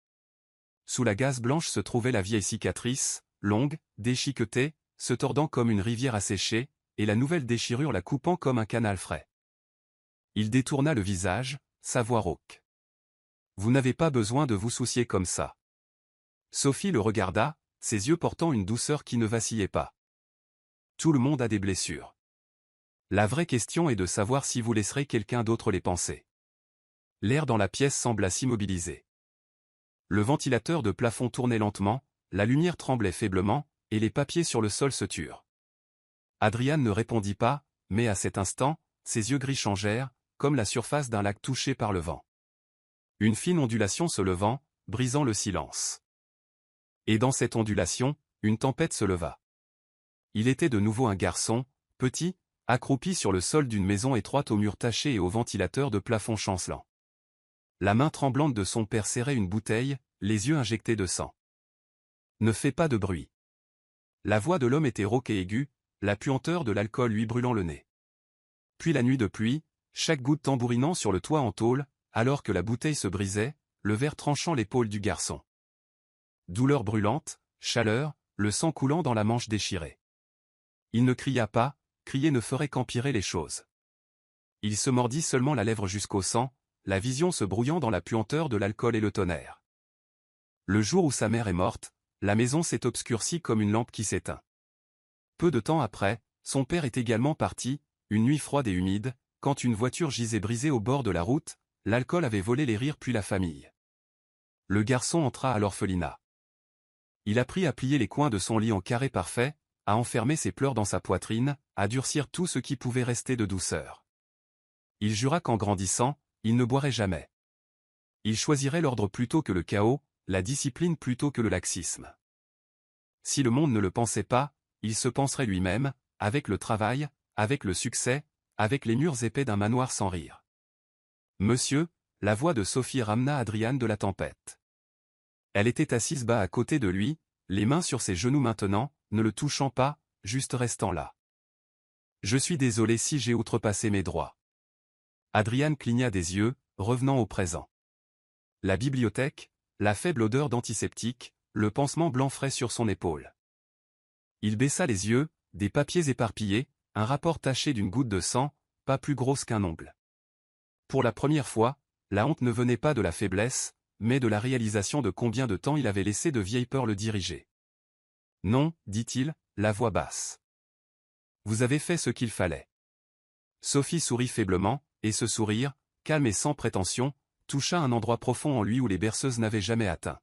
Sous la gaze blanche se trouvait la vieille cicatrice, longue, déchiquetée, se tordant comme une rivière asséchée, et la nouvelle déchirure la coupant comme un canal frais. Il détourna le visage, sa voix rauque. Vous n'avez pas besoin de vous soucier comme ça. Sophie le regarda, ses yeux portant une douceur qui ne vacillait pas. Tout le monde a des blessures. La vraie question est de savoir si vous laisserez quelqu'un d'autre les panser. L'air dans la pièce sembla s'immobiliser. Le ventilateur de plafond tournait lentement, la lumière tremblait faiblement, et les papiers sur le sol se turent. Adrian ne répondit pas, mais à cet instant, ses yeux gris changèrent, comme la surface d'un lac touché par le vent. Une fine ondulation se levant, brisant le silence. Et dans cette ondulation, une tempête se leva. Il était de nouveau un garçon, petit, accroupi sur le sol d'une maison étroite aux murs tachés et au ventilateur de plafond chancelant. La main tremblante de son père serrait une bouteille, les yeux injectés de sang. Ne fais pas de bruit. La voix de l'homme était rauque et aiguë, la puanteur de l'alcool lui brûlant le nez. Puis la nuit de pluie, chaque goutte tambourinant sur le toit en tôle, alors que la bouteille se brisait, le verre tranchant l'épaule du garçon. Douleur brûlante, chaleur, le sang coulant dans la manche déchirée. Il ne cria pas, crier ne ferait qu'empirer les choses. Il se mordit seulement la lèvre jusqu'au sang, la vision se brouillant dans la puanteur de l'alcool et le tonnerre. Le jour où sa mère est morte, la maison s'est obscurcie comme une lampe qui s'éteint. Peu de temps après, son père est également parti, une nuit froide et humide, quand une voiture gisait brisée au bord de la route, l'alcool avait volé les rires puis la famille. Le garçon entra à l'orphelinat. Il apprit à plier les coins de son lit en carré parfait, à enfermer ses pleurs dans sa poitrine, à durcir tout ce qui pouvait rester de douceur. Il jura qu'en grandissant, il ne boirait jamais. Il choisirait l'ordre plutôt que le chaos, la discipline plutôt que le laxisme. Si le monde ne le pensait pas, il se penserait lui-même, avec le travail, avec le succès, avec les murs épais d'un manoir sans rire. Monsieur, la voix de Sophie ramena Adrian de la tempête. Elle était assise bas à côté de lui, les mains sur ses genoux maintenant, ne le touchant pas, juste restant là. Je suis désolé si j'ai outrepassé mes droits. Adrian cligna des yeux, revenant au présent. La bibliothèque, la faible odeur d'antiseptique, le pansement blanc frais sur son épaule. Il baissa les yeux, des papiers éparpillés, un rapport taché d'une goutte de sang, pas plus grosse qu'un ongle. Pour la première fois, la honte ne venait pas de la faiblesse, mais de la réalisation de combien de temps il avait laissé de vieilles peurs le diriger. Non, dit-il, la voix basse. Vous avez fait ce qu'il fallait. Sophie sourit faiblement, et ce sourire, calme et sans prétention, toucha un endroit profond en lui où les berceuses n'avaient jamais atteint.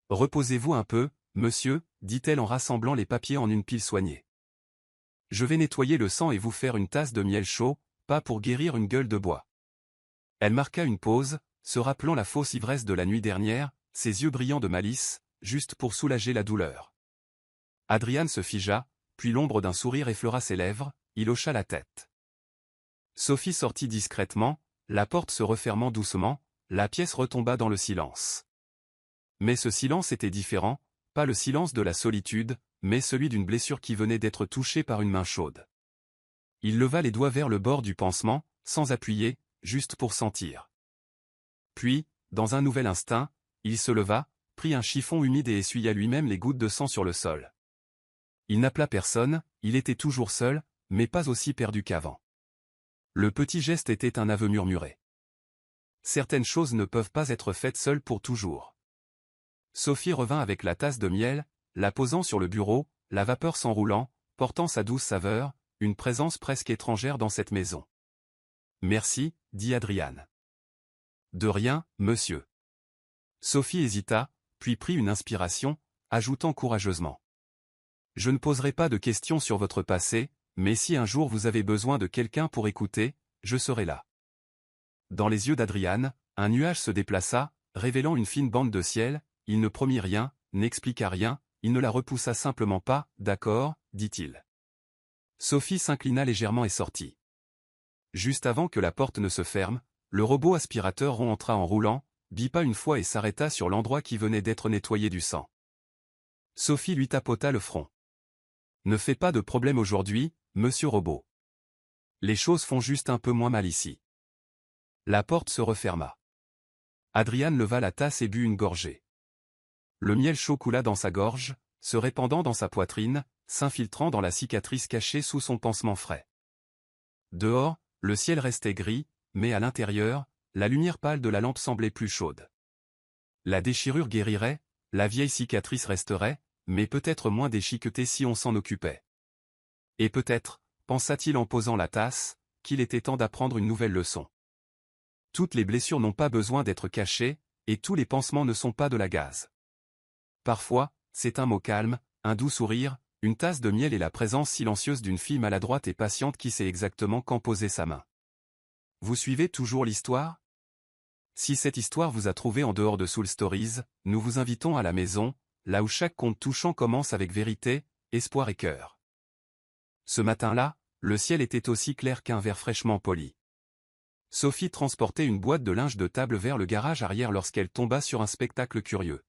Reposez-vous un peu, monsieur, dit-elle en rassemblant les papiers en une pile soignée. Je vais nettoyer le sang et vous faire une tasse de miel chaud, pas pour guérir une gueule de bois. Elle marqua une pause, se rappelant la fausse ivresse de la nuit dernière, ses yeux brillants de malice, juste pour soulager la douleur. Adrian se figea, puis l'ombre d'un sourire effleura ses lèvres, il hocha la tête. Sophie sortit discrètement, la porte se refermant doucement, la pièce retomba dans le silence. Mais ce silence était différent, pas le silence de la solitude, mais celui d'une blessure qui venait d'être touchée par une main chaude. Il leva les doigts vers le bord du pansement, sans appuyer, juste pour sentir. Puis, dans un nouvel instinct, il se leva, prit un chiffon humide et essuya lui-même les gouttes de sang sur le sol. Il n'appela personne, il était toujours seul, mais pas aussi perdu qu'avant. Le petit geste était un aveu murmuré. Certaines choses ne peuvent pas être faites seules pour toujours. Sophie revint avec la tasse de miel, la posant sur le bureau, la vapeur s'enroulant, portant sa douce saveur, une présence presque étrangère dans cette maison. Merci, dit Adrian. De rien, monsieur. Sophie hésita, puis prit une inspiration, ajoutant courageusement. Je ne poserai pas de questions sur votre passé, mais si un jour vous avez besoin de quelqu'un pour écouter, je serai là. Dans les yeux d'Adrian, un nuage se déplaça, révélant une fine bande de ciel, il ne promit rien, n'expliqua rien, il ne la repoussa simplement pas, d'accord, dit-il. Sophie s'inclina légèrement et sortit. Juste avant que la porte ne se ferme, le robot aspirateur rond entra en roulant, bipa une fois et s'arrêta sur l'endroit qui venait d'être nettoyé du sang. Sophie lui tapota le front. Ne fais pas de problème aujourd'hui, monsieur Robot. Les choses font juste un peu moins mal ici. La porte se referma. Adrian leva la tasse et but une gorgée. Le miel chaud coula dans sa gorge, se répandant dans sa poitrine, s'infiltrant dans la cicatrice cachée sous son pansement frais. Dehors, le ciel restait gris, mais à l'intérieur, la lumière pâle de la lampe semblait plus chaude. La déchirure guérirait, la vieille cicatrice resterait, mais peut-être moins déchiquetée si on s'en occupait. Et peut-être, pensa-t-il en posant la tasse, qu'il était temps d'apprendre une nouvelle leçon. Toutes les blessures n'ont pas besoin d'être cachées, et tous les pansements ne sont pas de la gaze. Parfois, c'est un mot calme, un doux sourire, une tasse de miel et la présence silencieuse d'une fille maladroite et patiente qui sait exactement quand poser sa main. Vous suivez toujours l'histoire? Si cette histoire vous a trouvé en dehors de Soul Stories, nous vous invitons à la maison, là où chaque conte touchant commence avec vérité, espoir et cœur. Ce matin-là, le ciel était aussi clair qu'un verre fraîchement poli. Sophie transportait une boîte de linge de table vers le garage arrière lorsqu'elle tomba sur un spectacle curieux.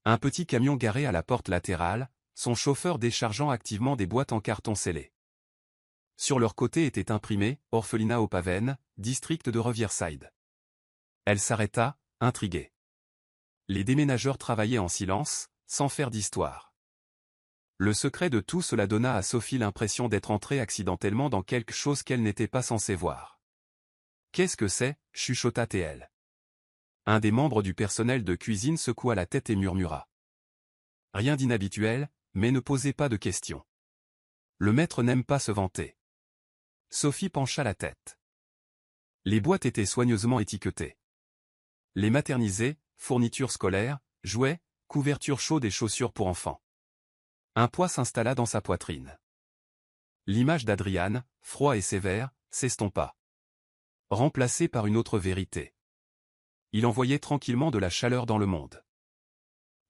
Un petit camion garé à la porte latérale, son chauffeur déchargeant activement des boîtes en carton scellées. Sur leur côté était imprimé « Orphelinat au Pavane, district de Riverside ». Elle s'arrêta, intriguée. Les déménageurs travaillaient en silence, sans faire d'histoire. Le secret de tout cela donna à Sophie l'impression d'être entrée accidentellement dans quelque chose qu'elle n'était pas censée voir. « Qu'est-ce que c'est » chuchota-t-elle. Un des membres du personnel de cuisine secoua la tête et murmura. « Rien d'inhabituel, mais ne posez pas de questions. Le maître n'aime pas se vanter. » Sophie pencha la tête. Les boîtes étaient soigneusement étiquetées. Les maternisés, fournitures scolaires, jouets, couvertures chaudes et chaussures pour enfants. Un poids s'installa dans sa poitrine. L'image d'Adrian, froid et sévère, s'estompa. Remplacée par une autre vérité. Il envoyait tranquillement de la chaleur dans le monde.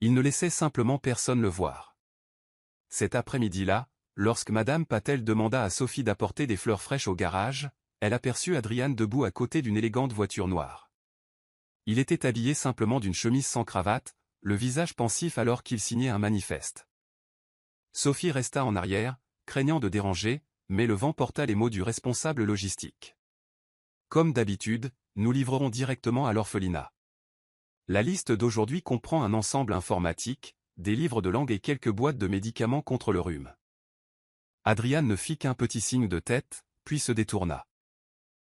Il ne laissait simplement personne le voir. Cet après-midi-là, lorsque Madame Patel demanda à Sophie d'apporter des fleurs fraîches au garage, elle aperçut Adrian debout à côté d'une élégante voiture noire. Il était habillé simplement d'une chemise sans cravate, le visage pensif alors qu'il signait un manifeste. Sophie resta en arrière, craignant de déranger, mais le vent porta les mots du responsable logistique. Comme d'habitude, nous livrerons directement à l'orphelinat. La liste d'aujourd'hui comprend un ensemble informatique, des livres de langue et quelques boîtes de médicaments contre le rhume. Adrian ne fit qu'un petit signe de tête, puis se détourna.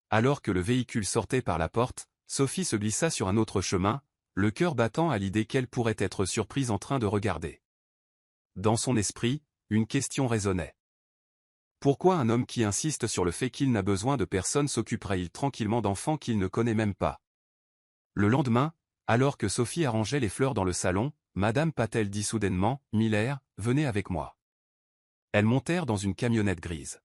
Alors que le véhicule sortait par la porte, Sophie se glissa sur un autre chemin, le cœur battant à l'idée qu'elle pourrait être surprise en train de regarder. Dans son esprit, une question résonnait. Pourquoi un homme qui insiste sur le fait qu'il n'a besoin de personne s'occuperait-il tranquillement d'enfants qu'il ne connaît même pas? Le lendemain, alors que Sophie arrangeait les fleurs dans le salon, Madame Patel dit soudainement, « Miller, venez avec moi. » Elles montèrent dans une camionnette grise.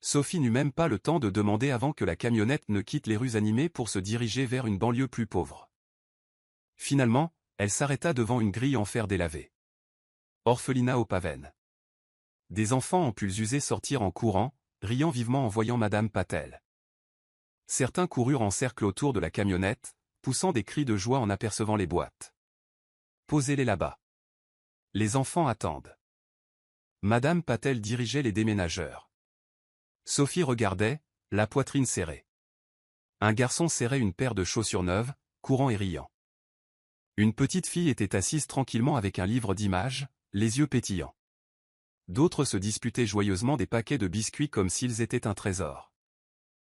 Sophie n'eut même pas le temps de demander avant que la camionnette ne quitte les rues animées pour se diriger vers une banlieue plus pauvre. Finalement, elle s'arrêta devant une grille en fer délavé. Orphelinat au Pavane. Des enfants en pulls usés sortirent en courant, riant vivement en voyant Madame Patel. Certains coururent en cercle autour de la camionnette, poussant des cris de joie en apercevant les boîtes. « Posez-les là-bas. Les enfants attendent. » Madame Patel dirigeait les déménageurs. Sophie regardait, la poitrine serrée. Un garçon serrait une paire de chaussures neuves, courant et riant. Une petite fille était assise tranquillement avec un livre d'images, les yeux pétillants. D'autres se disputaient joyeusement des paquets de biscuits comme s'ils étaient un trésor.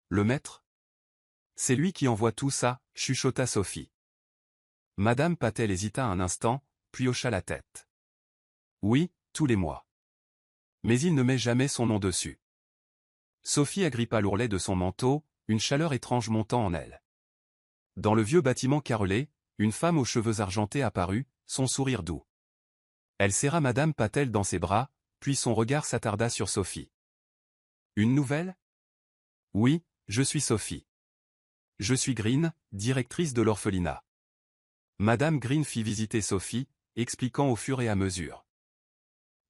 Le maître? C'est lui qui envoie tout ça, chuchota Sophie. Madame Patel hésita un instant, puis hocha la tête. Oui, tous les mois. Mais il ne met jamais son nom dessus. Sophie agrippa l'ourlet de son manteau, une chaleur étrange montant en elle. Dans le vieux bâtiment carrelé, une femme aux cheveux argentés apparut, son sourire doux. Elle serra Madame Patel dans ses bras, puis son regard s'attarda sur Sophie. Une nouvelle? Oui, je suis Sophie. Je suis Green, directrice de l'orphelinat. Madame Green fit visiter Sophie, expliquant au fur et à mesure.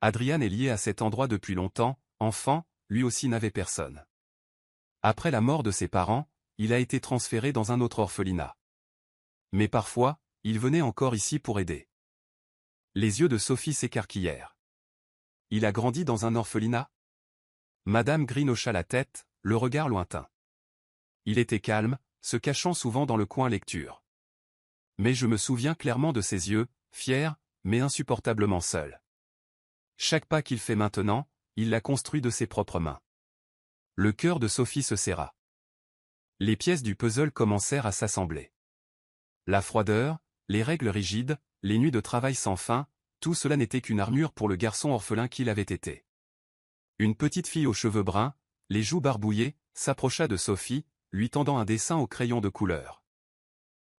Adrian est lié à cet endroit depuis longtemps, enfant, lui aussi n'avait personne. Après la mort de ses parents, il a été transféré dans un autre orphelinat. Mais parfois, il venait encore ici pour aider. Les yeux de Sophie s'écarquillèrent. Il a grandi dans un orphelinat? Madame Green hocha la tête, le regard lointain. Il était calme, se cachant souvent dans le coin lecture. Mais je me souviens clairement de ses yeux, fiers, mais insupportablement seuls. Chaque pas qu'il fait maintenant, il l'a construit de ses propres mains. Le cœur de Sophie se serra. Les pièces du puzzle commencèrent à s'assembler. La froideur, les règles rigides, les nuits de travail sans fin, tout cela n'était qu'une armure pour le garçon orphelin qu'il avait été. Une petite fille aux cheveux bruns, les joues barbouillées, s'approcha de Sophie, lui tendant un dessin au crayon de couleur.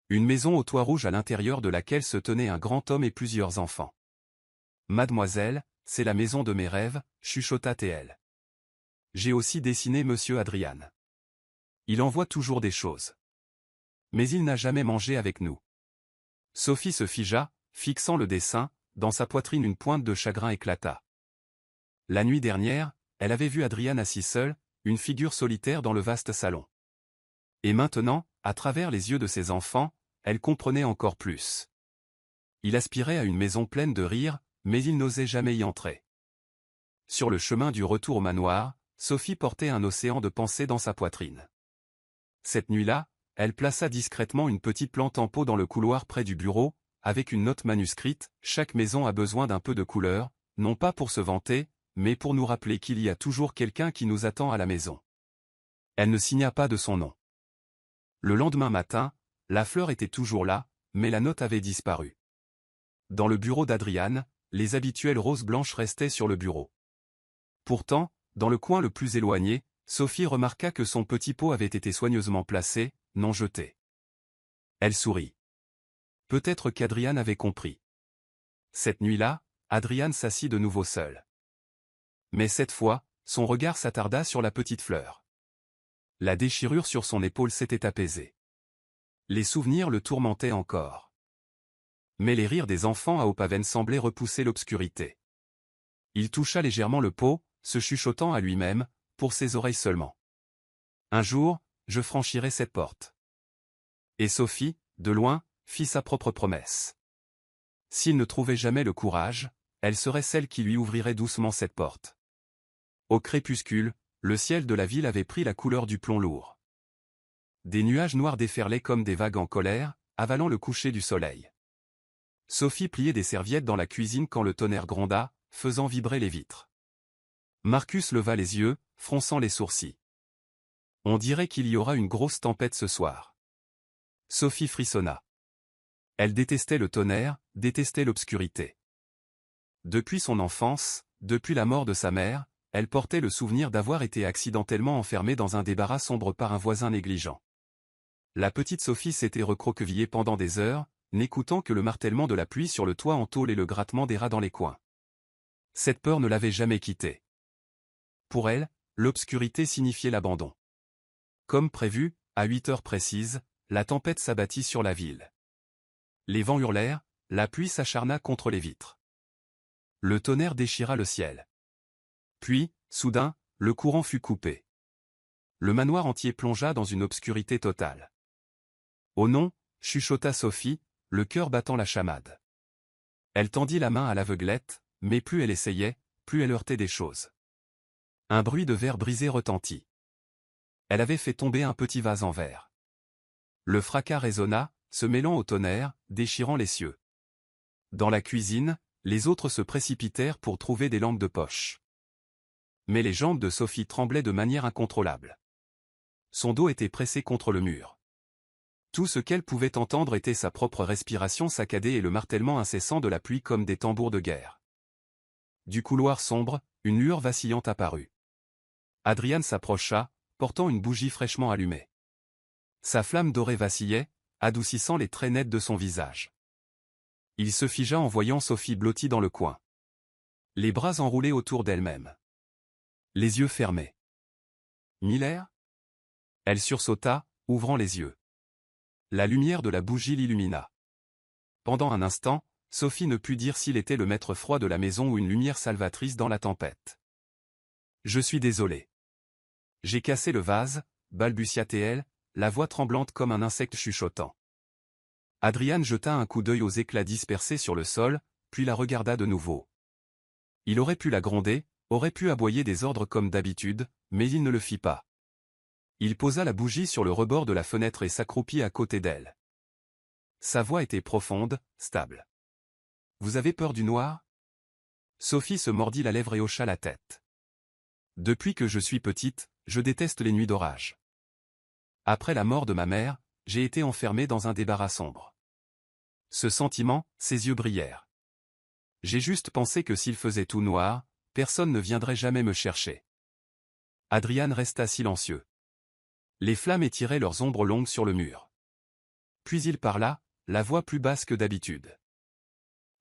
Une maison au toit rouge à l'intérieur de laquelle se tenait un grand homme et plusieurs enfants. « Mademoiselle, c'est la maison de mes rêves, chuchota T.L. J'ai aussi dessiné Monsieur Adrian. Il envoie toujours des choses. Mais il n'a jamais mangé avec nous. » Sophie se figea, fixant le dessin, dans sa poitrine une pointe de chagrin éclata. La nuit dernière, elle avait vu Adrian assis seul, une figure solitaire dans le vaste salon. Et maintenant, à travers les yeux de ses enfants, elle comprenait encore plus. Il aspirait à une maison pleine de rire, mais il n'osait jamais y entrer. Sur le chemin du retour au manoir, Sophie portait un océan de pensées dans sa poitrine. Cette nuit-là, elle plaça discrètement une petite plante en pot dans le couloir près du bureau, avec une note manuscrite « Chaque maison a besoin d'un peu de couleur, non pas pour se vanter, mais pour nous rappeler qu'il y a toujours quelqu'un qui nous attend à la maison. » Elle ne signa pas de son nom. Le lendemain matin, la fleur était toujours là, mais la note avait disparu. Dans le bureau d'Adrian, les habituelles roses blanches restaient sur le bureau. Pourtant, dans le coin le plus éloigné, Sophie remarqua que son petit pot avait été soigneusement placé, non jeté. Elle sourit. Peut-être qu'Adrian avait compris. Cette nuit-là, Adrian s'assit de nouveau seul. Mais cette fois, son regard s'attarda sur la petite fleur. La déchirure sur son épaule s'était apaisée. Les souvenirs le tourmentaient encore. Mais les rires des enfants à Opaven semblaient repousser l'obscurité. Il toucha légèrement le pot, se chuchotant à lui-même, pour ses oreilles seulement. Un jour, je franchirai cette porte. Et Sophie, de loin, fit sa propre promesse. S'il ne trouvait jamais le courage, elle serait celle qui lui ouvrirait doucement cette porte. Au crépuscule, le ciel de la ville avait pris la couleur du plomb lourd. Des nuages noirs déferlaient comme des vagues en colère, avalant le coucher du soleil. Sophie pliait des serviettes dans la cuisine quand le tonnerre gronda, faisant vibrer les vitres. Marcus leva les yeux, fronçant les sourcils. On dirait qu'il y aura une grosse tempête ce soir. Sophie frissonna. Elle détestait le tonnerre, détestait l'obscurité. Depuis son enfance, depuis la mort de sa mère, elle portait le souvenir d'avoir été accidentellement enfermée dans un débarras sombre par un voisin négligent. La petite Sophie s'était recroquevillée pendant des heures, n'écoutant que le martèlement de la pluie sur le toit en tôle et le grattement des rats dans les coins. Cette peur ne l'avait jamais quittée. Pour elle, l'obscurité signifiait l'abandon. Comme prévu, à 8 heures précises, la tempête s'abattit sur la ville. Les vents hurlèrent, la pluie s'acharna contre les vitres. Le tonnerre déchira le ciel. Puis, soudain, le courant fut coupé. Le manoir entier plongea dans une obscurité totale. « Oh non !» chuchota Sophie, le cœur battant la chamade. Elle tendit la main à l'aveuglette, mais plus elle essayait, plus elle heurtait des choses. Un bruit de verre brisé retentit. Elle avait fait tomber un petit vase en verre. Le fracas résonna, se mêlant au tonnerre, déchirant les cieux. Dans la cuisine, les autres se précipitèrent pour trouver des lampes de poche. Mais les jambes de Sophie tremblaient de manière incontrôlable. Son dos était pressé contre le mur. Tout ce qu'elle pouvait entendre était sa propre respiration saccadée et le martèlement incessant de la pluie comme des tambours de guerre. Du couloir sombre, une lueur vacillante apparut. Adrian s'approcha, portant une bougie fraîchement allumée. Sa flamme dorée vacillait, adoucissant les traits nets de son visage. Il se figea en voyant Sophie blottie dans le coin. Les bras enroulés autour d'elle-même. Les yeux fermés. « Miller ?» Elle sursauta, ouvrant les yeux. La lumière de la bougie l'illumina. Pendant un instant, Sophie ne put dire s'il était le maître froid de la maison ou une lumière salvatrice dans la tempête. « Je suis désolé. J'ai cassé le vase, balbutia-t-elle, la voix tremblante comme un insecte chuchotant. Adrian jeta un coup d'œil aux éclats dispersés sur le sol, puis la regarda de nouveau. Il aurait pu la gronder, aurait pu aboyer des ordres comme d'habitude, mais il ne le fit pas. Il posa la bougie sur le rebord de la fenêtre et s'accroupit à côté d'elle. Sa voix était profonde, stable. « Vous avez peur du noir ?» Sophie se mordit la lèvre et hocha la tête. « Depuis que je suis petite, je déteste les nuits d'orage. » Après la mort de ma mère, j'ai été enfermé dans un débarras sombre. Ce sentiment, ses yeux brillèrent. J'ai juste pensé que s'il faisait tout noir, personne ne viendrait jamais me chercher. Adrian resta silencieux. Les flammes étiraient leurs ombres longues sur le mur. Puis il parla, la voix plus basse que d'habitude.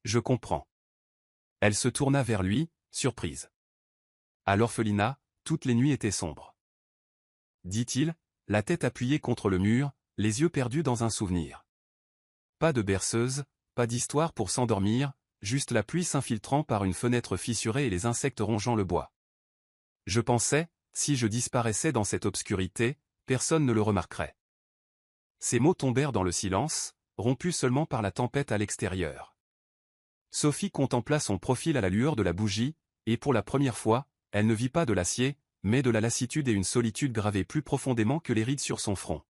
Je comprends. Elle se tourna vers lui, surprise. À l'orphelinat, toutes les nuits étaient sombres. Dit-il, la tête appuyée contre le mur, les yeux perdus dans un souvenir. Pas de berceuse, pas d'histoire pour s'endormir, juste la pluie s'infiltrant par une fenêtre fissurée et les insectes rongeant le bois. Je pensais, si je disparaissais dans cette obscurité, personne ne le remarquerait. Ces mots tombèrent dans le silence, rompus seulement par la tempête à l'extérieur. Sophie contempla son profil à la lueur de la bougie, et pour la première fois, elle ne vit pas de l'acier, mais de la lassitude et une solitude gravée plus profondément que les rides sur son front.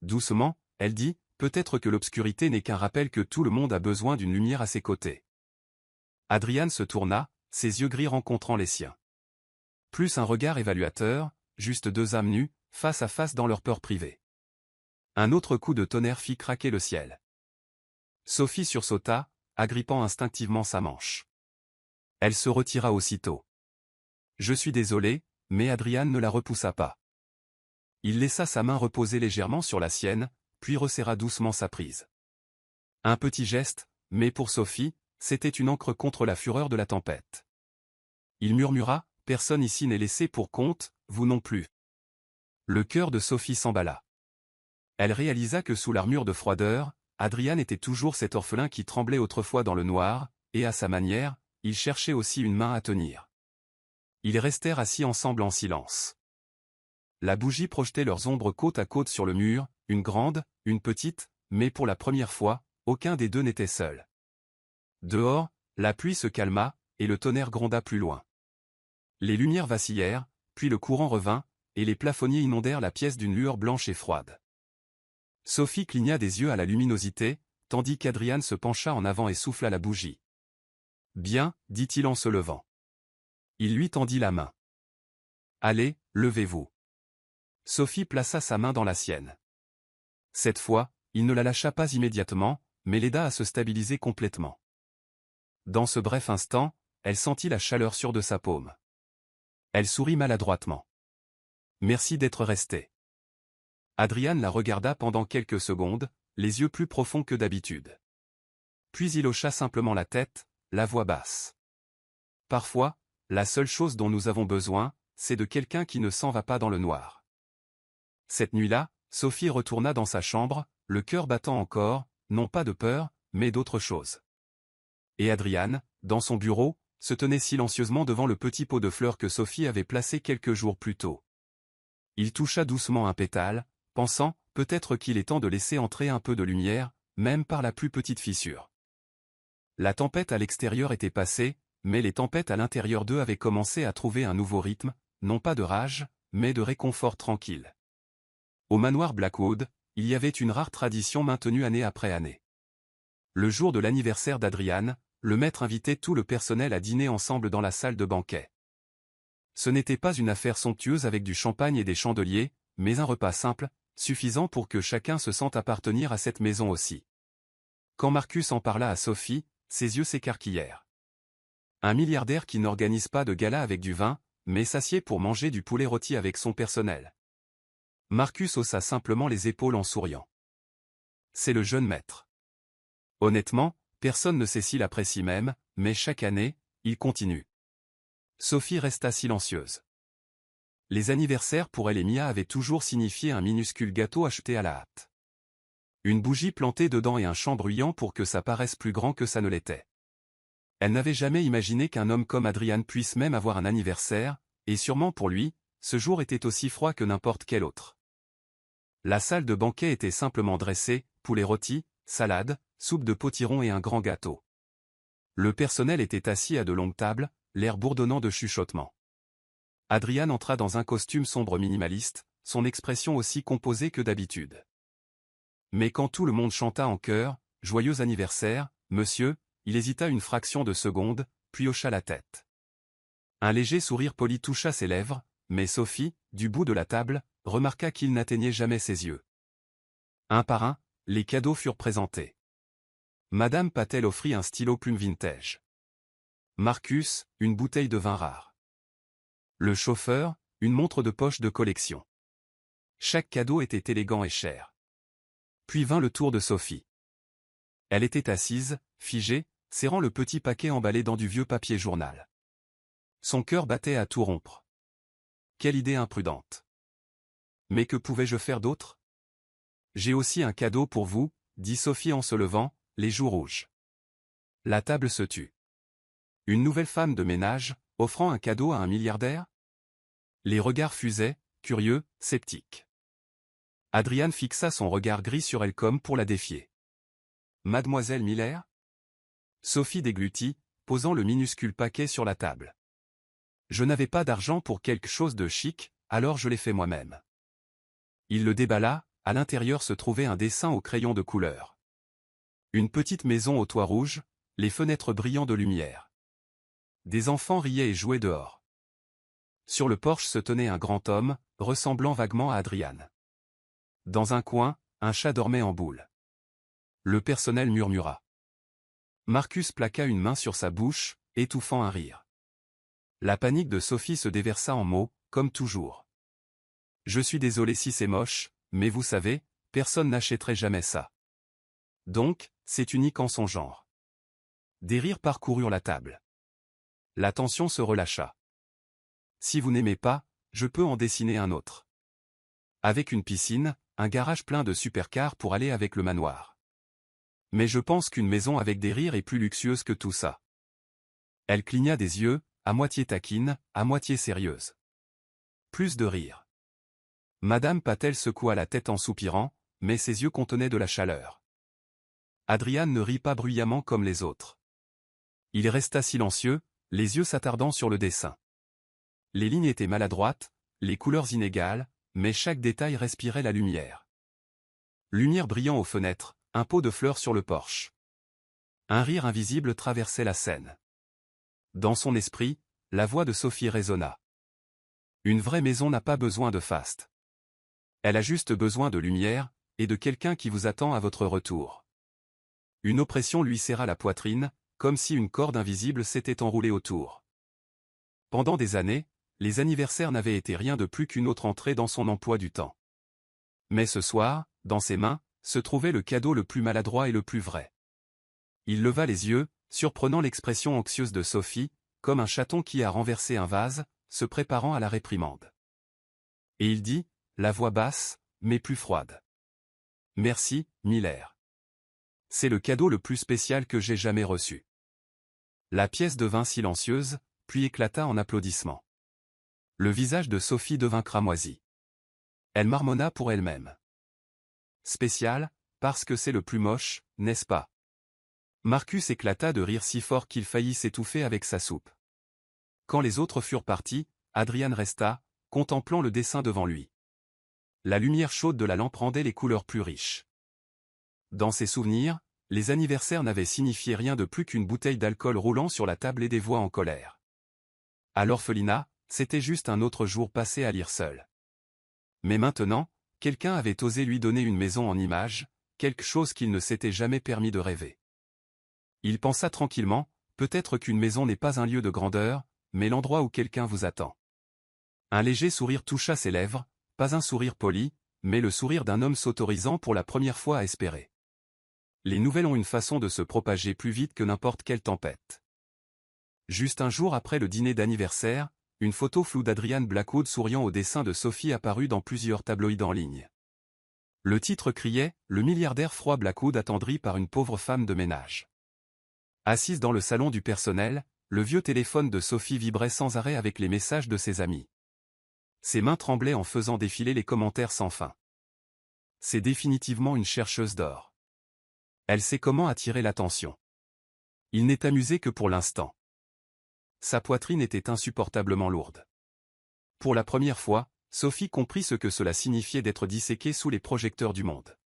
Doucement, elle dit, peut-être que l'obscurité n'est qu'un rappel que tout le monde a besoin d'une lumière à ses côtés. Adrian se tourna, ses yeux gris rencontrant les siens. Plus un regard évaluateur, juste deux âmes nues, face à face dans leur peur privée. Un autre coup de tonnerre fit craquer le ciel. Sophie sursauta, agrippant instinctivement sa manche. Elle se retira aussitôt. Je suis désolé, mais Adrian ne la repoussa pas. Il laissa sa main reposer légèrement sur la sienne, puis resserra doucement sa prise. Un petit geste, mais pour Sophie, c'était une ancre contre la fureur de la tempête. Il murmura, personne ici n'est laissé pour compte, vous non plus. Le cœur de Sophie s'emballa. Elle réalisa que sous l'armure de froideur, Adrian était toujours cet orphelin qui tremblait autrefois dans le noir, et à sa manière, il cherchait aussi une main à tenir. Ils restèrent assis ensemble en silence. La bougie projetait leurs ombres côte à côte sur le mur, une grande, une petite, mais pour la première fois, aucun des deux n'était seul. Dehors, la pluie se calma, et le tonnerre gronda plus loin. Les lumières vacillèrent, puis le courant revint, et les plafonniers inondèrent la pièce d'une lueur blanche et froide. Sophie cligna des yeux à la luminosité, tandis qu'Adrian se pencha en avant et souffla la bougie. « Bien, dit-il en se levant. Il lui tendit la main. « Allez, levez-vous. » Sophie plaça sa main dans la sienne. Cette fois, il ne la lâcha pas immédiatement, mais l'aida à se stabiliser complètement. Dans ce bref instant, elle sentit la chaleur sûre de sa paume. Elle sourit maladroitement. « Merci d'être resté. » Adrian la regarda pendant quelques secondes, les yeux plus profonds que d'habitude. Puis il hocha simplement la tête, la voix basse. « Parfois, la seule chose dont nous avons besoin, c'est de quelqu'un qui ne s'en va pas dans le noir. » Cette nuit-là, Sophie retourna dans sa chambre, le cœur battant encore, non pas de peur, mais d'autre chose. Et Adrian, dans son bureau, se tenait silencieusement devant le petit pot de fleurs que Sophie avait placé quelques jours plus tôt. Il toucha doucement un pétale, pensant, peut-être qu'il est temps de laisser entrer un peu de lumière, même par la plus petite fissure. La tempête à l'extérieur était passée, mais les tempêtes à l'intérieur d'eux avaient commencé à trouver un nouveau rythme, non pas de rage, mais de réconfort tranquille. Au manoir Blackwood, il y avait une rare tradition maintenue année après année. Le jour de l'anniversaire d'Adrian, le maître invitait tout le personnel à dîner ensemble dans la salle de banquet. Ce n'était pas une affaire somptueuse avec du champagne et des chandeliers, mais un repas simple, suffisant pour que chacun se sente appartenir à cette maison aussi. Quand Marcus en parla à Sophie, ses yeux s'écarquillèrent. Un milliardaire qui n'organise pas de gala avec du vin, mais s'assied pour manger du poulet rôti avec son personnel. Marcus haussa simplement les épaules en souriant. C'est le jeune maître. Honnêtement, personne ne sait s'il apprécie même, mais chaque année, il continue. Sophie resta silencieuse. Les anniversaires pour elle et Mia avaient toujours signifié un minuscule gâteau acheté à la hâte. Une bougie plantée dedans et un chant bruyant pour que ça paraisse plus grand que ça ne l'était. Elle n'avait jamais imaginé qu'un homme comme Adrian puisse même avoir un anniversaire, et sûrement pour lui, ce jour était aussi froid que n'importe quel autre. La salle de banquet était simplement dressée, poulet rôti, salade, soupe de potiron et un grand gâteau. Le personnel était assis à de longues tables, l'air bourdonnant de chuchotements. Adrian entra dans un costume sombre minimaliste, son expression aussi composée que d'habitude. Mais quand tout le monde chanta en chœur, « Joyeux anniversaire, monsieur », il hésita une fraction de seconde, puis hocha la tête. Un léger sourire poli toucha ses lèvres, mais Sophie, du bout de la table, remarqua qu'il n'atteignait jamais ses yeux. Un par un, les cadeaux furent présentés. Madame Patel offrit un stylo plume vintage. Marcus, une bouteille de vin rare. Le chauffeur, une montre de poche de collection. Chaque cadeau était élégant et cher. Puis vint le tour de Sophie. Elle était assise, figée, serrant le petit paquet emballé dans du vieux papier journal. Son cœur battait à tout rompre. Quelle idée imprudente. Mais que pouvais-je faire d'autre? J'ai aussi un cadeau pour vous, dit Sophie en se levant, les joues rouges. La table se tut. Une nouvelle femme de ménage, offrant un cadeau à un milliardaire? Les regards fusaient, curieux, sceptiques. Adrian fixa son regard gris sur elle comme pour la défier. Mademoiselle Miller? Sophie déglutit, posant le minuscule paquet sur la table. Je n'avais pas d'argent pour quelque chose de chic, alors je l'ai fait moi-même. Il le déballa, à l'intérieur se trouvait un dessin au crayon de couleur. Une petite maison au toit rouge, les fenêtres brillant de lumière. Des enfants riaient et jouaient dehors. Sur le porche se tenait un grand homme, ressemblant vaguement à Adrian. Dans un coin, un chat dormait en boule. Le personnel murmura. Marcus plaqua une main sur sa bouche, étouffant un rire. La panique de Sophie se déversa en mots, comme toujours. Je suis désolé si c'est moche, mais vous savez, personne n'achèterait jamais ça. Donc, c'est unique en son genre. Des rires parcoururent la table. La tension se relâcha. Si vous n'aimez pas, je peux en dessiner un autre. Avec une piscine, un garage plein de supercars pour aller avec le manoir. Mais je pense qu'une maison avec des rires est plus luxueuse que tout ça. Elle cligna des yeux, à moitié taquine, à moitié sérieuse. Plus de rire. Madame Patel secoua la tête en soupirant, mais ses yeux contenaient de la chaleur. Adrian ne rit pas bruyamment comme les autres. Il resta silencieux, les yeux s'attardant sur le dessin. Les lignes étaient maladroites, les couleurs inégales, mais chaque détail respirait la lumière. Lumière brillant aux fenêtres, un pot de fleurs sur le porche. Un rire invisible traversait la scène. Dans son esprit, la voix de Sophie résonna. Une vraie maison n'a pas besoin de faste. Elle a juste besoin de lumière, et de quelqu'un qui vous attend à votre retour. Une oppression lui serra la poitrine, comme si une corde invisible s'était enroulée autour. Pendant des années, les anniversaires n'avaient été rien de plus qu'une autre entrée dans son emploi du temps. Mais ce soir, dans ses mains, se trouvait le cadeau le plus maladroit et le plus vrai. Il leva les yeux, surprenant l'expression anxieuse de Sophie, comme un chaton qui a renversé un vase, se préparant à la réprimande. Et il dit, la voix basse, mais plus froide. Merci, Miller. C'est le cadeau le plus spécial que j'ai jamais reçu. La pièce devint silencieuse, puis éclata en applaudissements. Le visage de Sophie devint cramoisi. Elle marmonna pour elle-même. Spécial, parce que c'est le plus moche, n'est-ce pas? Marcus éclata de rire si fort qu'il faillit s'étouffer avec sa soupe. Quand les autres furent partis, Adrian resta, contemplant le dessin devant lui. La lumière chaude de la lampe rendait les couleurs plus riches. Dans ses souvenirs, les anniversaires n'avaient signifié rien de plus qu'une bouteille d'alcool roulant sur la table et des voix en colère. À l'orphelinat, c'était juste un autre jour passé à lire seul. Mais maintenant, quelqu'un avait osé lui donner une maison en images, quelque chose qu'il ne s'était jamais permis de rêver. Il pensa tranquillement, peut-être qu'une maison n'est pas un lieu de grandeur, mais l'endroit où quelqu'un vous attend. Un léger sourire toucha ses lèvres, pas un sourire poli, mais le sourire d'un homme s'autorisant pour la première fois à espérer. Les nouvelles ont une façon de se propager plus vite que n'importe quelle tempête. Juste un jour après le dîner d'anniversaire, une photo floue d'Adrian Blackwood souriant au dessin de Sophie apparut dans plusieurs tabloïds en ligne. Le titre criait « Le milliardaire froid Blackwood attendri par une pauvre femme de ménage ». Assise dans le salon du personnel, le vieux téléphone de Sophie vibrait sans arrêt avec les messages de ses amis. Ses mains tremblaient en faisant défiler les commentaires sans fin. C'est définitivement une chercheuse d'or. Elle sait comment attirer l'attention. Il n'est amusé que pour l'instant. Sa poitrine était insupportablement lourde. Pour la première fois, Sophie comprit ce que cela signifiait d'être disséquée sous les projecteurs du monde.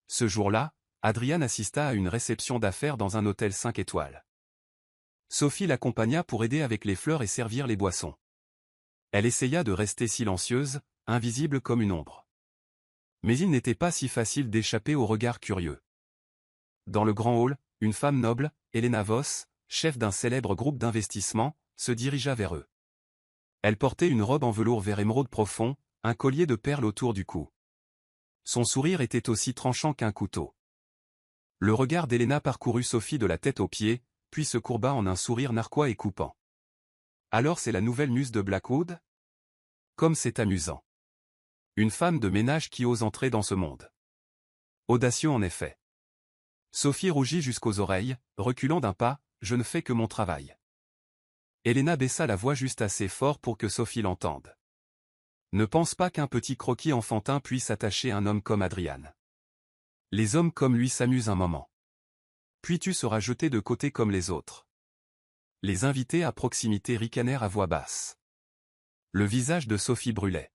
Ce jour-là, Adrian assista à une réception d'affaires dans un hôtel 5 étoiles. Sophie l'accompagna pour aider avec les fleurs et servir les boissons. Elle essaya de rester silencieuse, invisible comme une ombre. Mais il n'était pas si facile d'échapper aux regards curieux. Dans le grand hall, une femme noble, Helena Voss, chef d'un célèbre groupe d'investissement, se dirigea vers eux. Elle portait une robe en velours vert émeraude profond, un collier de perles autour du cou. Son sourire était aussi tranchant qu'un couteau. Le regard d'Helena parcourut Sophie de la tête aux pieds, puis se courba en un sourire narquois et coupant. Alors c'est la nouvelle muse de Blackwood? Comme c'est amusant. Une femme de ménage qui ose entrer dans ce monde. Audacieux en effet. Sophie rougit jusqu'aux oreilles, reculant d'un pas, je ne fais que mon travail. Helena baissa la voix juste assez fort pour que Sophie l'entende. Ne pense pas qu'un petit croquis enfantin puisse attacher un homme comme Adrian. Les hommes comme lui s'amusent un moment. Puis tu seras jeté de côté comme les autres. Les invités à proximité ricanèrent à voix basse. Le visage de Sophie brûlait.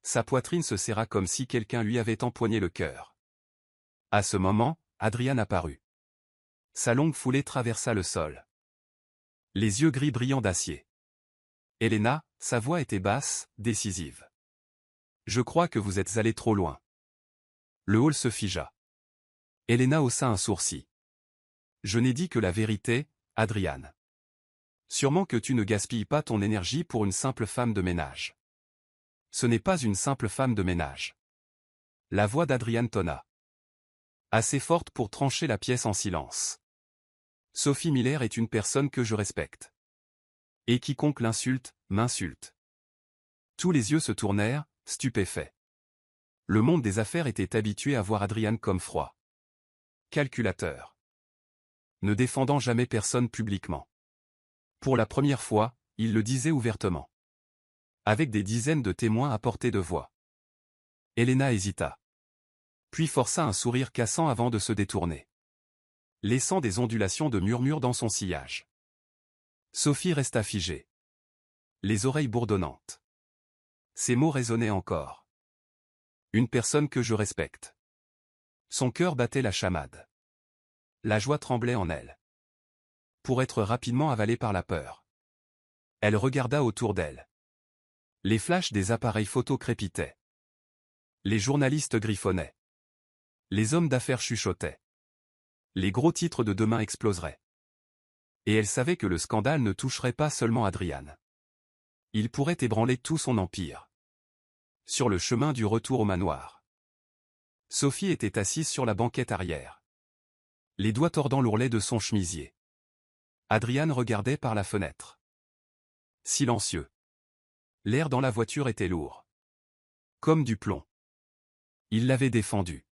Sa poitrine se serra comme si quelqu'un lui avait empoigné le cœur. À ce moment, Adrian apparut. Sa longue foulée traversa le sol. Les yeux gris brillants d'acier. Helena, sa voix était basse, décisive. Je crois que vous êtes allé trop loin. Le hall se figea. Helena haussa un sourcil. Je n'ai dit que la vérité, Adrian. Sûrement que tu ne gaspilles pas ton énergie pour une simple femme de ménage. Ce n'est pas une simple femme de ménage. La voix d'Adrian tonna. Assez forte pour trancher la pièce en silence. Sophie Miller est une personne que je respecte. Et quiconque l'insulte, m'insulte. Tous les yeux se tournèrent, stupéfaits. Le monde des affaires était habitué à voir Adrian comme froid. Calculateur. Ne défendant jamais personne publiquement. Pour la première fois, il le disait ouvertement. Avec des dizaines de témoins à portée de voix. Helena hésita. Puis força un sourire cassant avant de se détourner. Laissant des ondulations de murmures dans son sillage. Sophie resta figée. Les oreilles bourdonnantes. Ces mots résonnaient encore. Une personne que je respecte. Son cœur battait la chamade. La joie tremblait en elle. Pour être rapidement avalée par la peur. Elle regarda autour d'elle. Les flashs des appareils photo crépitaient. Les journalistes griffonnaient. Les hommes d'affaires chuchotaient. Les gros titres de demain exploseraient. Et elle savait que le scandale ne toucherait pas seulement Adrian. Il pourrait ébranler tout son empire. Sur le chemin du retour au manoir. Sophie était assise sur la banquette arrière. Les doigts tordant l'ourlet de son chemisier. Adrian regardait par la fenêtre. Silencieux. L'air dans la voiture était lourd. Comme du plomb. Il l'avait défendu.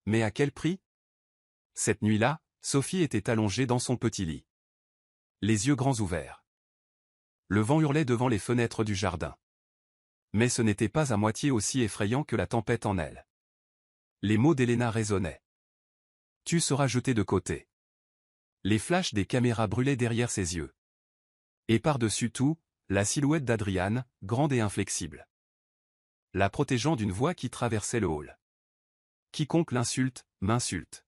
Mais à quel prix? Cette nuit-là, Sophie était allongée dans son petit lit. Les yeux grands ouverts. Le vent hurlait devant les fenêtres du jardin. Mais ce n'était pas à moitié aussi effrayant que la tempête en elle. Les mots d'Helena résonnaient. Tu seras jeté de côté. Les flashs des caméras brûlaient derrière ses yeux. Et par-dessus tout, la silhouette d'Adrian, grande et inflexible. La protégeant d'une voix qui traversait le hall. Quiconque l'insulte, m'insulte.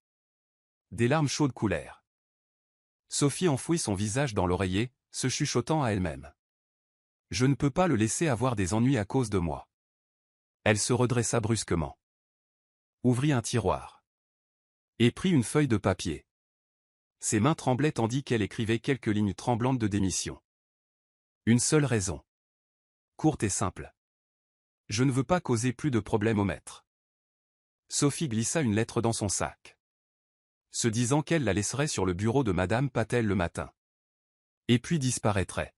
Des larmes chaudes coulèrent. Sophie enfouit son visage dans l'oreiller, se chuchotant à elle-même. Je ne peux pas le laisser avoir des ennuis à cause de moi. Elle se redressa brusquement. Ouvrit un tiroir. Et prit une feuille de papier. Ses mains tremblaient tandis qu'elle écrivait quelques lignes tremblantes de démission. Une seule raison. Courte et simple. Je ne veux pas causer plus de problèmes au maître. Sophie glissa une lettre dans son sac. Se disant qu'elle la laisserait sur le bureau de Madame Patel le matin. Et puis disparaîtrait.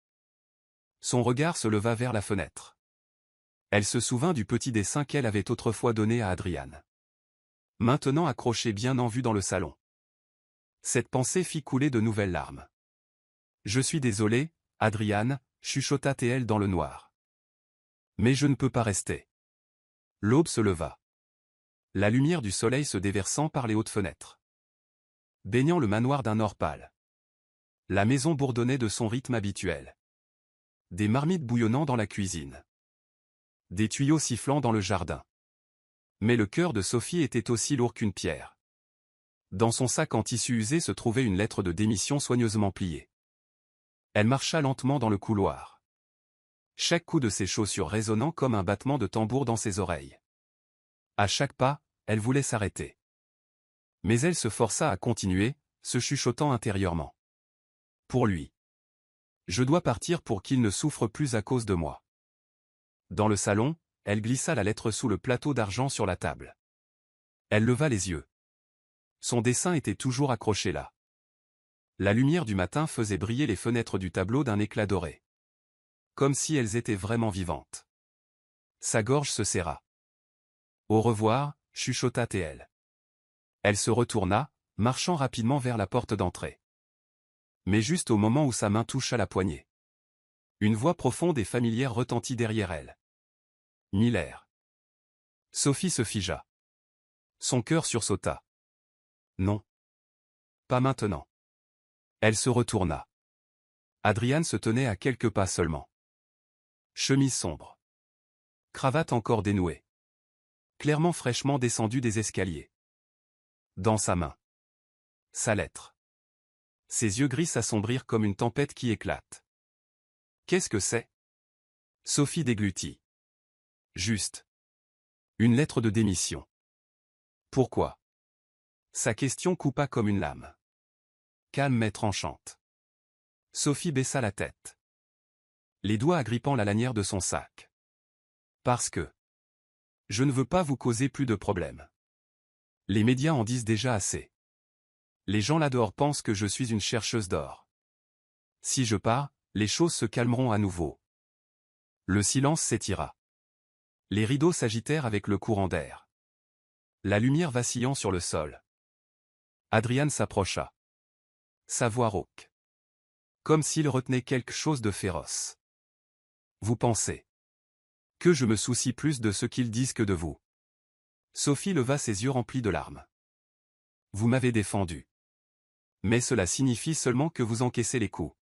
Son regard se leva vers la fenêtre. Elle se souvint du petit dessin qu'elle avait autrefois donné à Adrian. Maintenant accroché bien en vue dans le salon. Cette pensée fit couler de nouvelles larmes. Je suis désolé, Adrian, chuchota-t-elle dans le noir. Mais je ne peux pas rester. L'aube se leva. La lumière du soleil se déversant par les hautes fenêtres. Baignant le manoir d'un or pâle. La maison bourdonnait de son rythme habituel. Des marmites bouillonnant dans la cuisine. Des tuyaux sifflant dans le jardin. Mais le cœur de Sophie était aussi lourd qu'une pierre. Dans son sac en tissu usé se trouvait une lettre de démission soigneusement pliée. Elle marcha lentement dans le couloir. chaque coup de ses chaussures résonnant comme un battement de tambour dans ses oreilles. À chaque pas, elle voulait s'arrêter. Mais elle se força à continuer, se chuchotant intérieurement. Pour lui. Je dois partir pour qu'il ne souffre plus à cause de moi. Dans le salon, elle glissa la lettre sous le plateau d'argent sur la table. Elle leva les yeux. Son dessin était toujours accroché là. La lumière du matin faisait briller les fenêtres du tableau d'un éclat doré. Comme si elles étaient vraiment vivantes. Sa gorge se serra. Au revoir, chuchota-t-elle. Elle se retourna, marchant rapidement vers la porte d'entrée. Mais juste au moment où sa main toucha la poignée. Une voix profonde et familière retentit derrière elle. Miller. Sophie se figea. Son cœur sursauta. Non. Pas maintenant. Elle se retourna. Adrian se tenait à quelques pas seulement. Chemise sombre. Cravate encore dénouée. Clairement fraîchement descendue des escaliers. Dans sa main. Sa lettre. Ses yeux gris s'assombrirent comme une tempête qui éclate. Qu'est-ce que c'est? Sophie déglutit. Juste. Une lettre de démission. Pourquoi? Sa question coupa comme une lame. Calme mais tranchante. Sophie baissa la tête. Les doigts agrippant la lanière de son sac. Parce que. Je ne veux pas vous causer plus de problèmes. Les médias en disent déjà assez. Les gens là-dehors pensent que je suis une chercheuse d'or. Si je pars, les choses se calmeront à nouveau. Le silence s'étira. Les rideaux s'agitèrent avec le courant d'air. La lumière vacillant sur le sol. Adrian s'approcha. Sa voix rauque. Comme s'il retenait quelque chose de féroce. Vous pensez que je me soucie plus de ce qu'ils disent que de vous. Sophie leva ses yeux remplis de larmes. Vous m'avez défendu. Mais cela signifie seulement que vous encaissez les coups.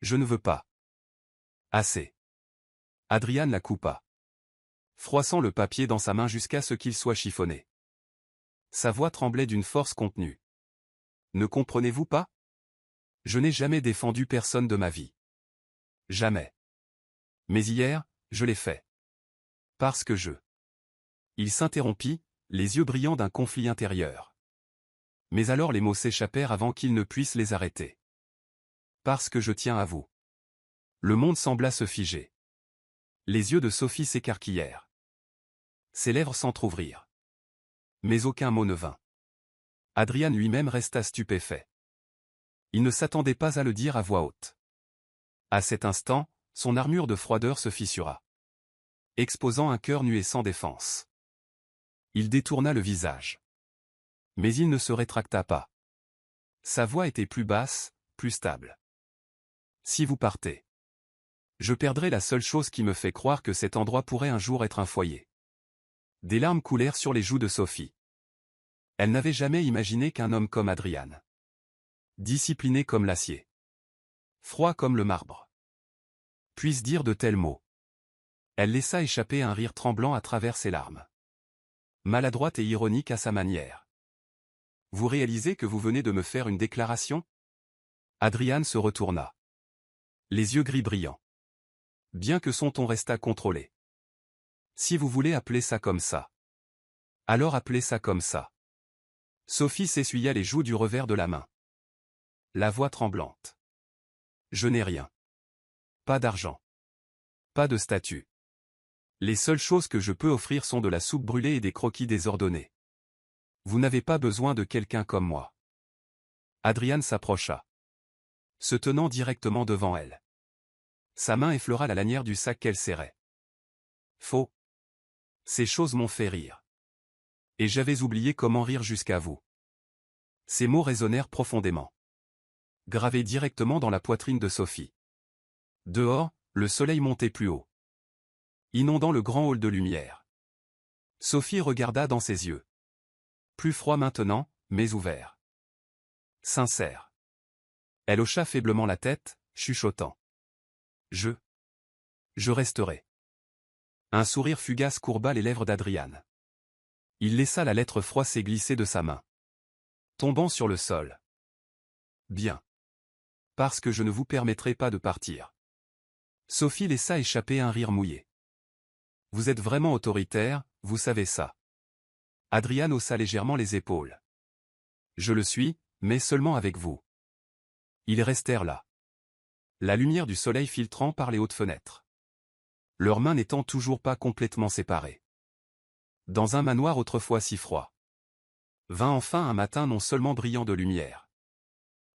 Je ne veux pas. Assez. Adrian la coupa. Froissant le papier dans sa main jusqu'à ce qu'il soit chiffonné. Sa voix tremblait d'une force contenue. Ne comprenez-vous pas? Je n'ai jamais défendu personne de ma vie. Jamais. Mais hier, je l'ai fait. Parce que je... Il s'interrompit, les yeux brillants d'un conflit intérieur. Mais alors les mots s'échappèrent avant qu'il ne puisse les arrêter. Parce que je tiens à vous. Le monde sembla se figer. Les yeux de Sophie s'écarquillèrent. Ses lèvres s'entr'ouvrirent. Mais aucun mot ne vint. Adrian lui-même resta stupéfait. Il ne s'attendait pas à le dire à voix haute. À cet instant, son armure de froideur se fissura. Exposant un cœur nu et sans défense. Il détourna le visage. Mais il ne se rétracta pas. Sa voix était plus basse, plus stable. Si vous partez, je perdrai la seule chose qui me fait croire que cet endroit pourrait un jour être un foyer. Des larmes coulèrent sur les joues de Sophie. Elle n'avait jamais imaginé qu'un homme comme Adrian. Discipliné comme l'acier. Froid comme le marbre. Puisse dire de tels mots. Elle laissa échapper un rire tremblant à travers ses larmes. Maladroite et ironique à sa manière. Vous réalisez que vous venez de me faire une déclaration? Adrian se retourna. Les yeux gris brillants. Bien que son ton restât contrôlé. Si vous voulez appeler ça comme ça. Alors appelez ça comme ça. Sophie s'essuya les joues du revers de la main. La voix tremblante. Je n'ai rien. Pas d'argent. Pas de statut. Les seules choses que je peux offrir sont de la soupe brûlée et des croquis désordonnés. Vous n'avez pas besoin de quelqu'un comme moi. Adrian s'approcha. Se tenant directement devant elle. Sa main effleura la lanière du sac qu'elle serrait. Faux. Ces choses m'ont fait rire. Et j'avais oublié comment rire jusqu'à vous. Ces mots résonnèrent profondément. Gravés directement dans la poitrine de Sophie. Dehors, le soleil montait plus haut. Inondant le grand hall de lumière. Sophie regarda dans ses yeux. Plus froid maintenant, mais ouvert. Sincère. Elle hocha faiblement la tête, chuchotant. Je resterai. Un sourire fugace courba les lèvres d'Adrian. Il laissa la lettre froissée glisser de sa main. Tombant sur le sol. Bien. Parce que je ne vous permettrai pas de partir. Sophie laissa échapper un rire mouillé. Vous êtes vraiment autoritaire, vous savez ça. Adrian haussa légèrement les épaules. Je le suis, mais seulement avec vous. Ils restèrent là. La lumière du soleil filtrant par les hautes fenêtres. Leurs mains n'étant toujours pas complètement séparées. Dans un manoir autrefois si froid. Vint enfin un matin non seulement brillant de lumière,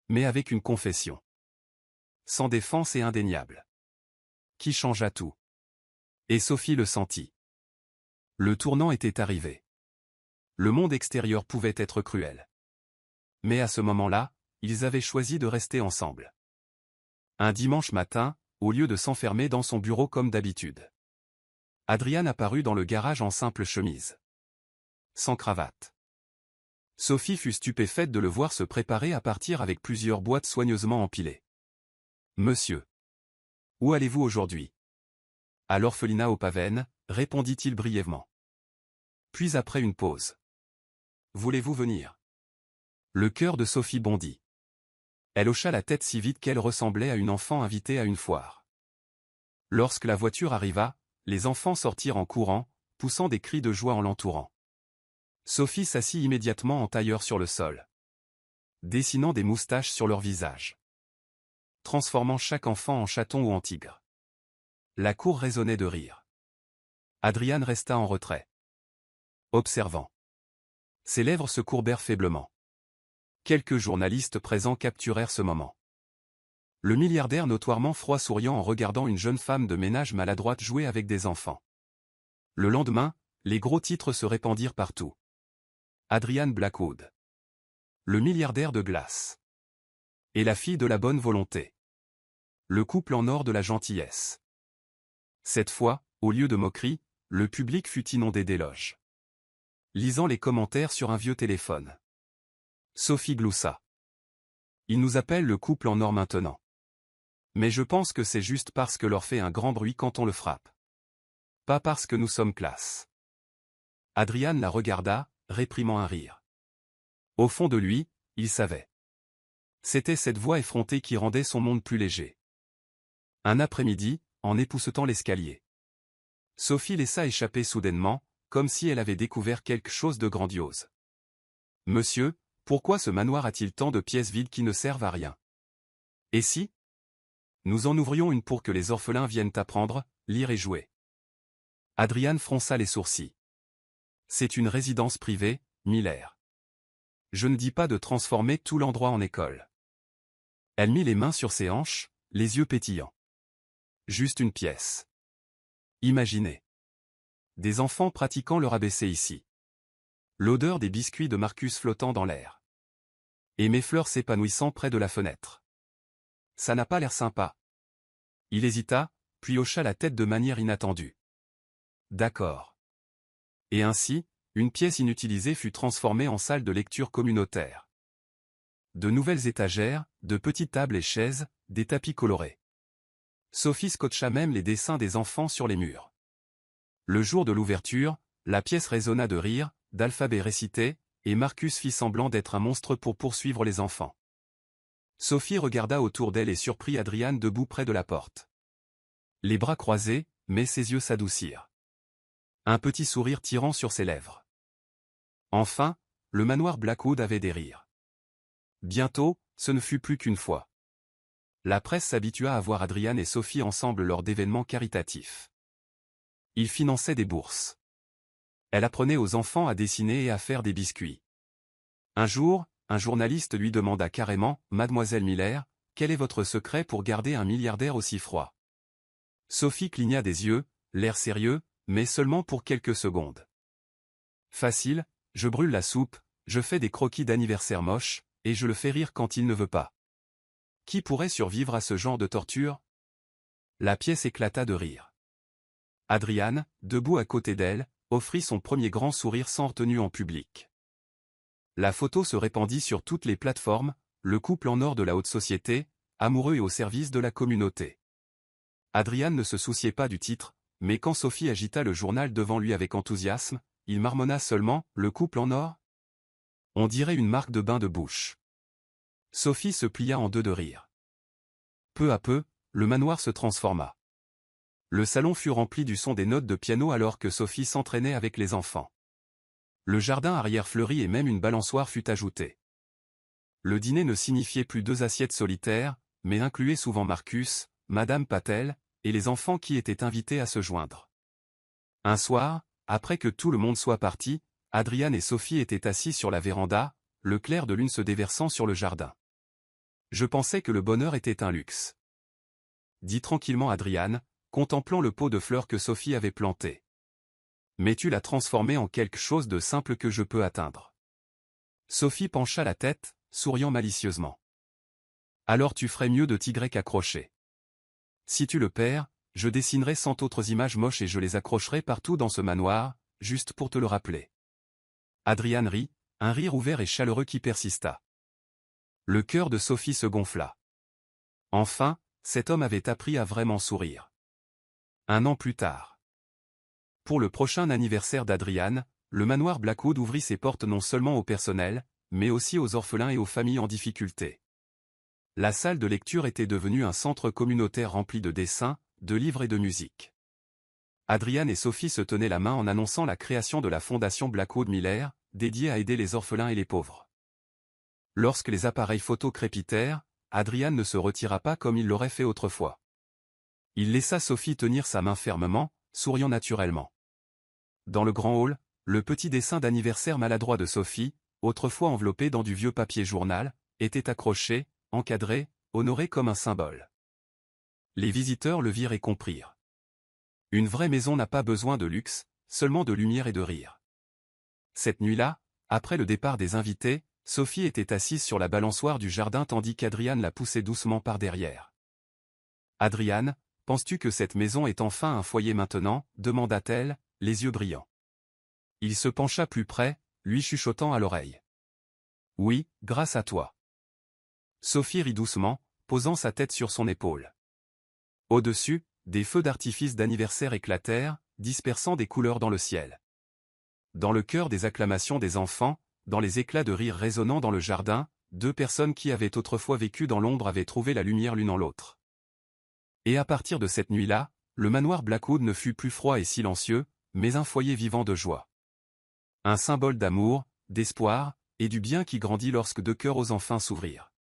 mais avec une confession. Sans défense et indéniable. Qui changea tout. Et Sophie le sentit. Le tournant était arrivé. Le monde extérieur pouvait être cruel. Mais à ce moment-là, ils avaient choisi de rester ensemble. Un dimanche matin, au lieu de s'enfermer dans son bureau comme d'habitude. Adrian apparut dans le garage en simple chemise. Sans cravate. Sophie fut stupéfaite de le voir se préparer à partir avec plusieurs boîtes soigneusement empilées. Monsieur. Où allez-vous aujourd'hui? À l'orphelinat aux Pavènes, répondit-il brièvement. Puis après une pause. Voulez-vous venir? Le cœur de Sophie bondit. Elle hocha la tête si vite qu'elle ressemblait à une enfant invitée à une foire. Lorsque la voiture arriva, les enfants sortirent en courant, poussant des cris de joie en l'entourant. Sophie s'assit immédiatement en tailleur sur le sol, dessinant des moustaches sur leur visage, transformant chaque enfant en chaton ou en tigre. La cour résonnait de rire. Adrian resta en retrait, observant. Ses lèvres se courbèrent faiblement. Quelques journalistes présents capturèrent ce moment. Le milliardaire notoirement froid souriant en regardant une jeune femme de ménage maladroite jouer avec des enfants. Le lendemain, les gros titres se répandirent partout. Adrian Blackwood. Le milliardaire de glace. Et la fille de la bonne volonté. Le couple en or de la gentillesse. Cette fois, au lieu de moquerie, le public fut inondé d'éloges. Lisant les commentaires sur un vieux téléphone. Sophie gloussa. Ils nous appellent le couple en or maintenant. Mais je pense que c'est juste parce que leur fait un grand bruit quand on le frappe. Pas parce que nous sommes classe. Adrian la regarda, réprimant un rire. Au fond de lui, il savait. C'était cette voix effrontée qui rendait son monde plus léger. Un après-midi, en époussetant l'escalier. Sophie laissa échapper soudainement, comme si elle avait découvert quelque chose de grandiose. Monsieur, pourquoi ce manoir a-t-il tant de pièces vides qui ne servent à rien? Et si nous en ouvrions une pour que les orphelins viennent apprendre, lire et jouer? Adrian fronça les sourcils. C'est une résidence privée, Miller. Je ne dis pas de transformer tout l'endroit en école. Elle mit les mains sur ses hanches, les yeux pétillants. Juste une pièce. Imaginez. Des enfants pratiquant leur ABC ici. L'odeur des biscuits de Marcus flottant dans l'air. Et mes fleurs s'épanouissant près de la fenêtre. Ça n'a pas l'air sympa. Il hésita, puis hocha la tête de manière inattendue. D'accord. Et ainsi, une pièce inutilisée fut transformée en salle de lecture communautaire. De nouvelles étagères, de petites tables et chaises, des tapis colorés. Sophie scotcha même les dessins des enfants sur les murs. Le jour de l'ouverture, la pièce résonna de rire, d'alphabets récités, et Marcus fit semblant d'être un monstre pour poursuivre les enfants. Sophie regarda autour d'elle et surprit Adrian debout près de la porte. Les bras croisés, mais ses yeux s'adoucirent. Un petit sourire tirant sur ses lèvres. Enfin, le manoir Blackwood avait des rires. Bientôt, ce ne fut plus qu'une fois. La presse s'habitua à voir Adrian et Sophie ensemble lors d'événements caritatifs. Ils finançaient des bourses. Elle apprenait aux enfants à dessiner et à faire des biscuits. Un jour, un journaliste lui demanda carrément, « Mademoiselle Miller, quel est votre secret pour garder un milliardaire aussi froid ?» Sophie cligna des yeux, l'air sérieux, mais seulement pour quelques secondes. « Facile, je brûle la soupe, je fais des croquis d'anniversaire moches, et je le fais rire quand il ne veut pas. Qui pourrait survivre à ce genre de torture ?» La pièce éclata de rire. Adrian, debout à côté d'elle, offrit son premier grand sourire sans retenue en public. La photo se répandit sur toutes les plateformes, le couple en or de la haute société, amoureux et au service de la communauté. Adrian ne se souciait pas du titre, mais quand Sophie agita le journal devant lui avec enthousiasme, il marmonna seulement, « Le couple en or ?» On dirait une marque de bain de bouche. Sophie se plia en deux de rire. Peu à peu, le manoir se transforma. Le salon fut rempli du son des notes de piano alors que Sophie s'entraînait avec les enfants. Le jardin arrière fleuri et même une balançoire fut ajoutée. Le dîner ne signifiait plus 2 assiettes solitaires, mais incluait souvent Marcus, Madame Patel, et les enfants qui étaient invités à se joindre. Un soir, après que tout le monde soit parti, Adrian et Sophie étaient assis sur la véranda, le clair de lune se déversant sur le jardin. Je pensais que le bonheur était un luxe, dit tranquillement Adrian, contemplant le pot de fleurs que Sophie avait planté. Mais tu l'as transformé en quelque chose de simple que je peux atteindre. Sophie pencha la tête, souriant malicieusement. Alors tu ferais mieux de t'y accrocher. Si tu le perds, je dessinerai 100 autres images moches et je les accrocherai partout dans ce manoir, juste pour te le rappeler. Adrian rit, un rire ouvert et chaleureux qui persista. Le cœur de Sophie se gonfla. Enfin, cet homme avait appris à vraiment sourire. 1 an plus tard. Pour le prochain anniversaire d'Adrian, le manoir Blackwood ouvrit ses portes non seulement au personnel, mais aussi aux orphelins et aux familles en difficulté. La salle de lecture était devenue un centre communautaire rempli de dessins, de livres et de musique. Adrian et Sophie se tenaient la main en annonçant la création de la fondation Blackwood Miller, dédiée à aider les orphelins et les pauvres. Lorsque les appareils photo crépitèrent, Adrian ne se retira pas comme il l'aurait fait autrefois. Il laissa Sophie tenir sa main fermement, souriant naturellement. Dans le grand hall, le petit dessin d'anniversaire maladroit de Sophie, autrefois enveloppé dans du vieux papier journal, était accroché, encadré, honoré comme un symbole. Les visiteurs le virent et comprirent. Une vraie maison n'a pas besoin de luxe, seulement de lumière et de rire. Cette nuit-là, après le départ des invités, Sophie était assise sur la balançoire du jardin tandis qu'Adrian la poussait doucement par derrière. « Adrian, penses-tu que cette maison est enfin un foyer maintenant » demanda-t-elle, les yeux brillants. Il se pencha plus près, lui chuchotant à l'oreille. « Oui, grâce à toi. » Sophie rit doucement, posant sa tête sur son épaule. Au-dessus, des feux d'artifice d'anniversaire éclatèrent, dispersant des couleurs dans le ciel. Dans le cœur des acclamations des enfants, dans les éclats de rire résonnant dans le jardin, 2 personnes qui avaient autrefois vécu dans l'ombre avaient trouvé la lumière l'une en l'autre. Et à partir de cette nuit-là, le manoir Blackwood ne fut plus froid et silencieux, mais un foyer vivant de joie. Un symbole d'amour, d'espoir, et du bien qui grandit lorsque 2 cœurs osent enfin s'ouvrir.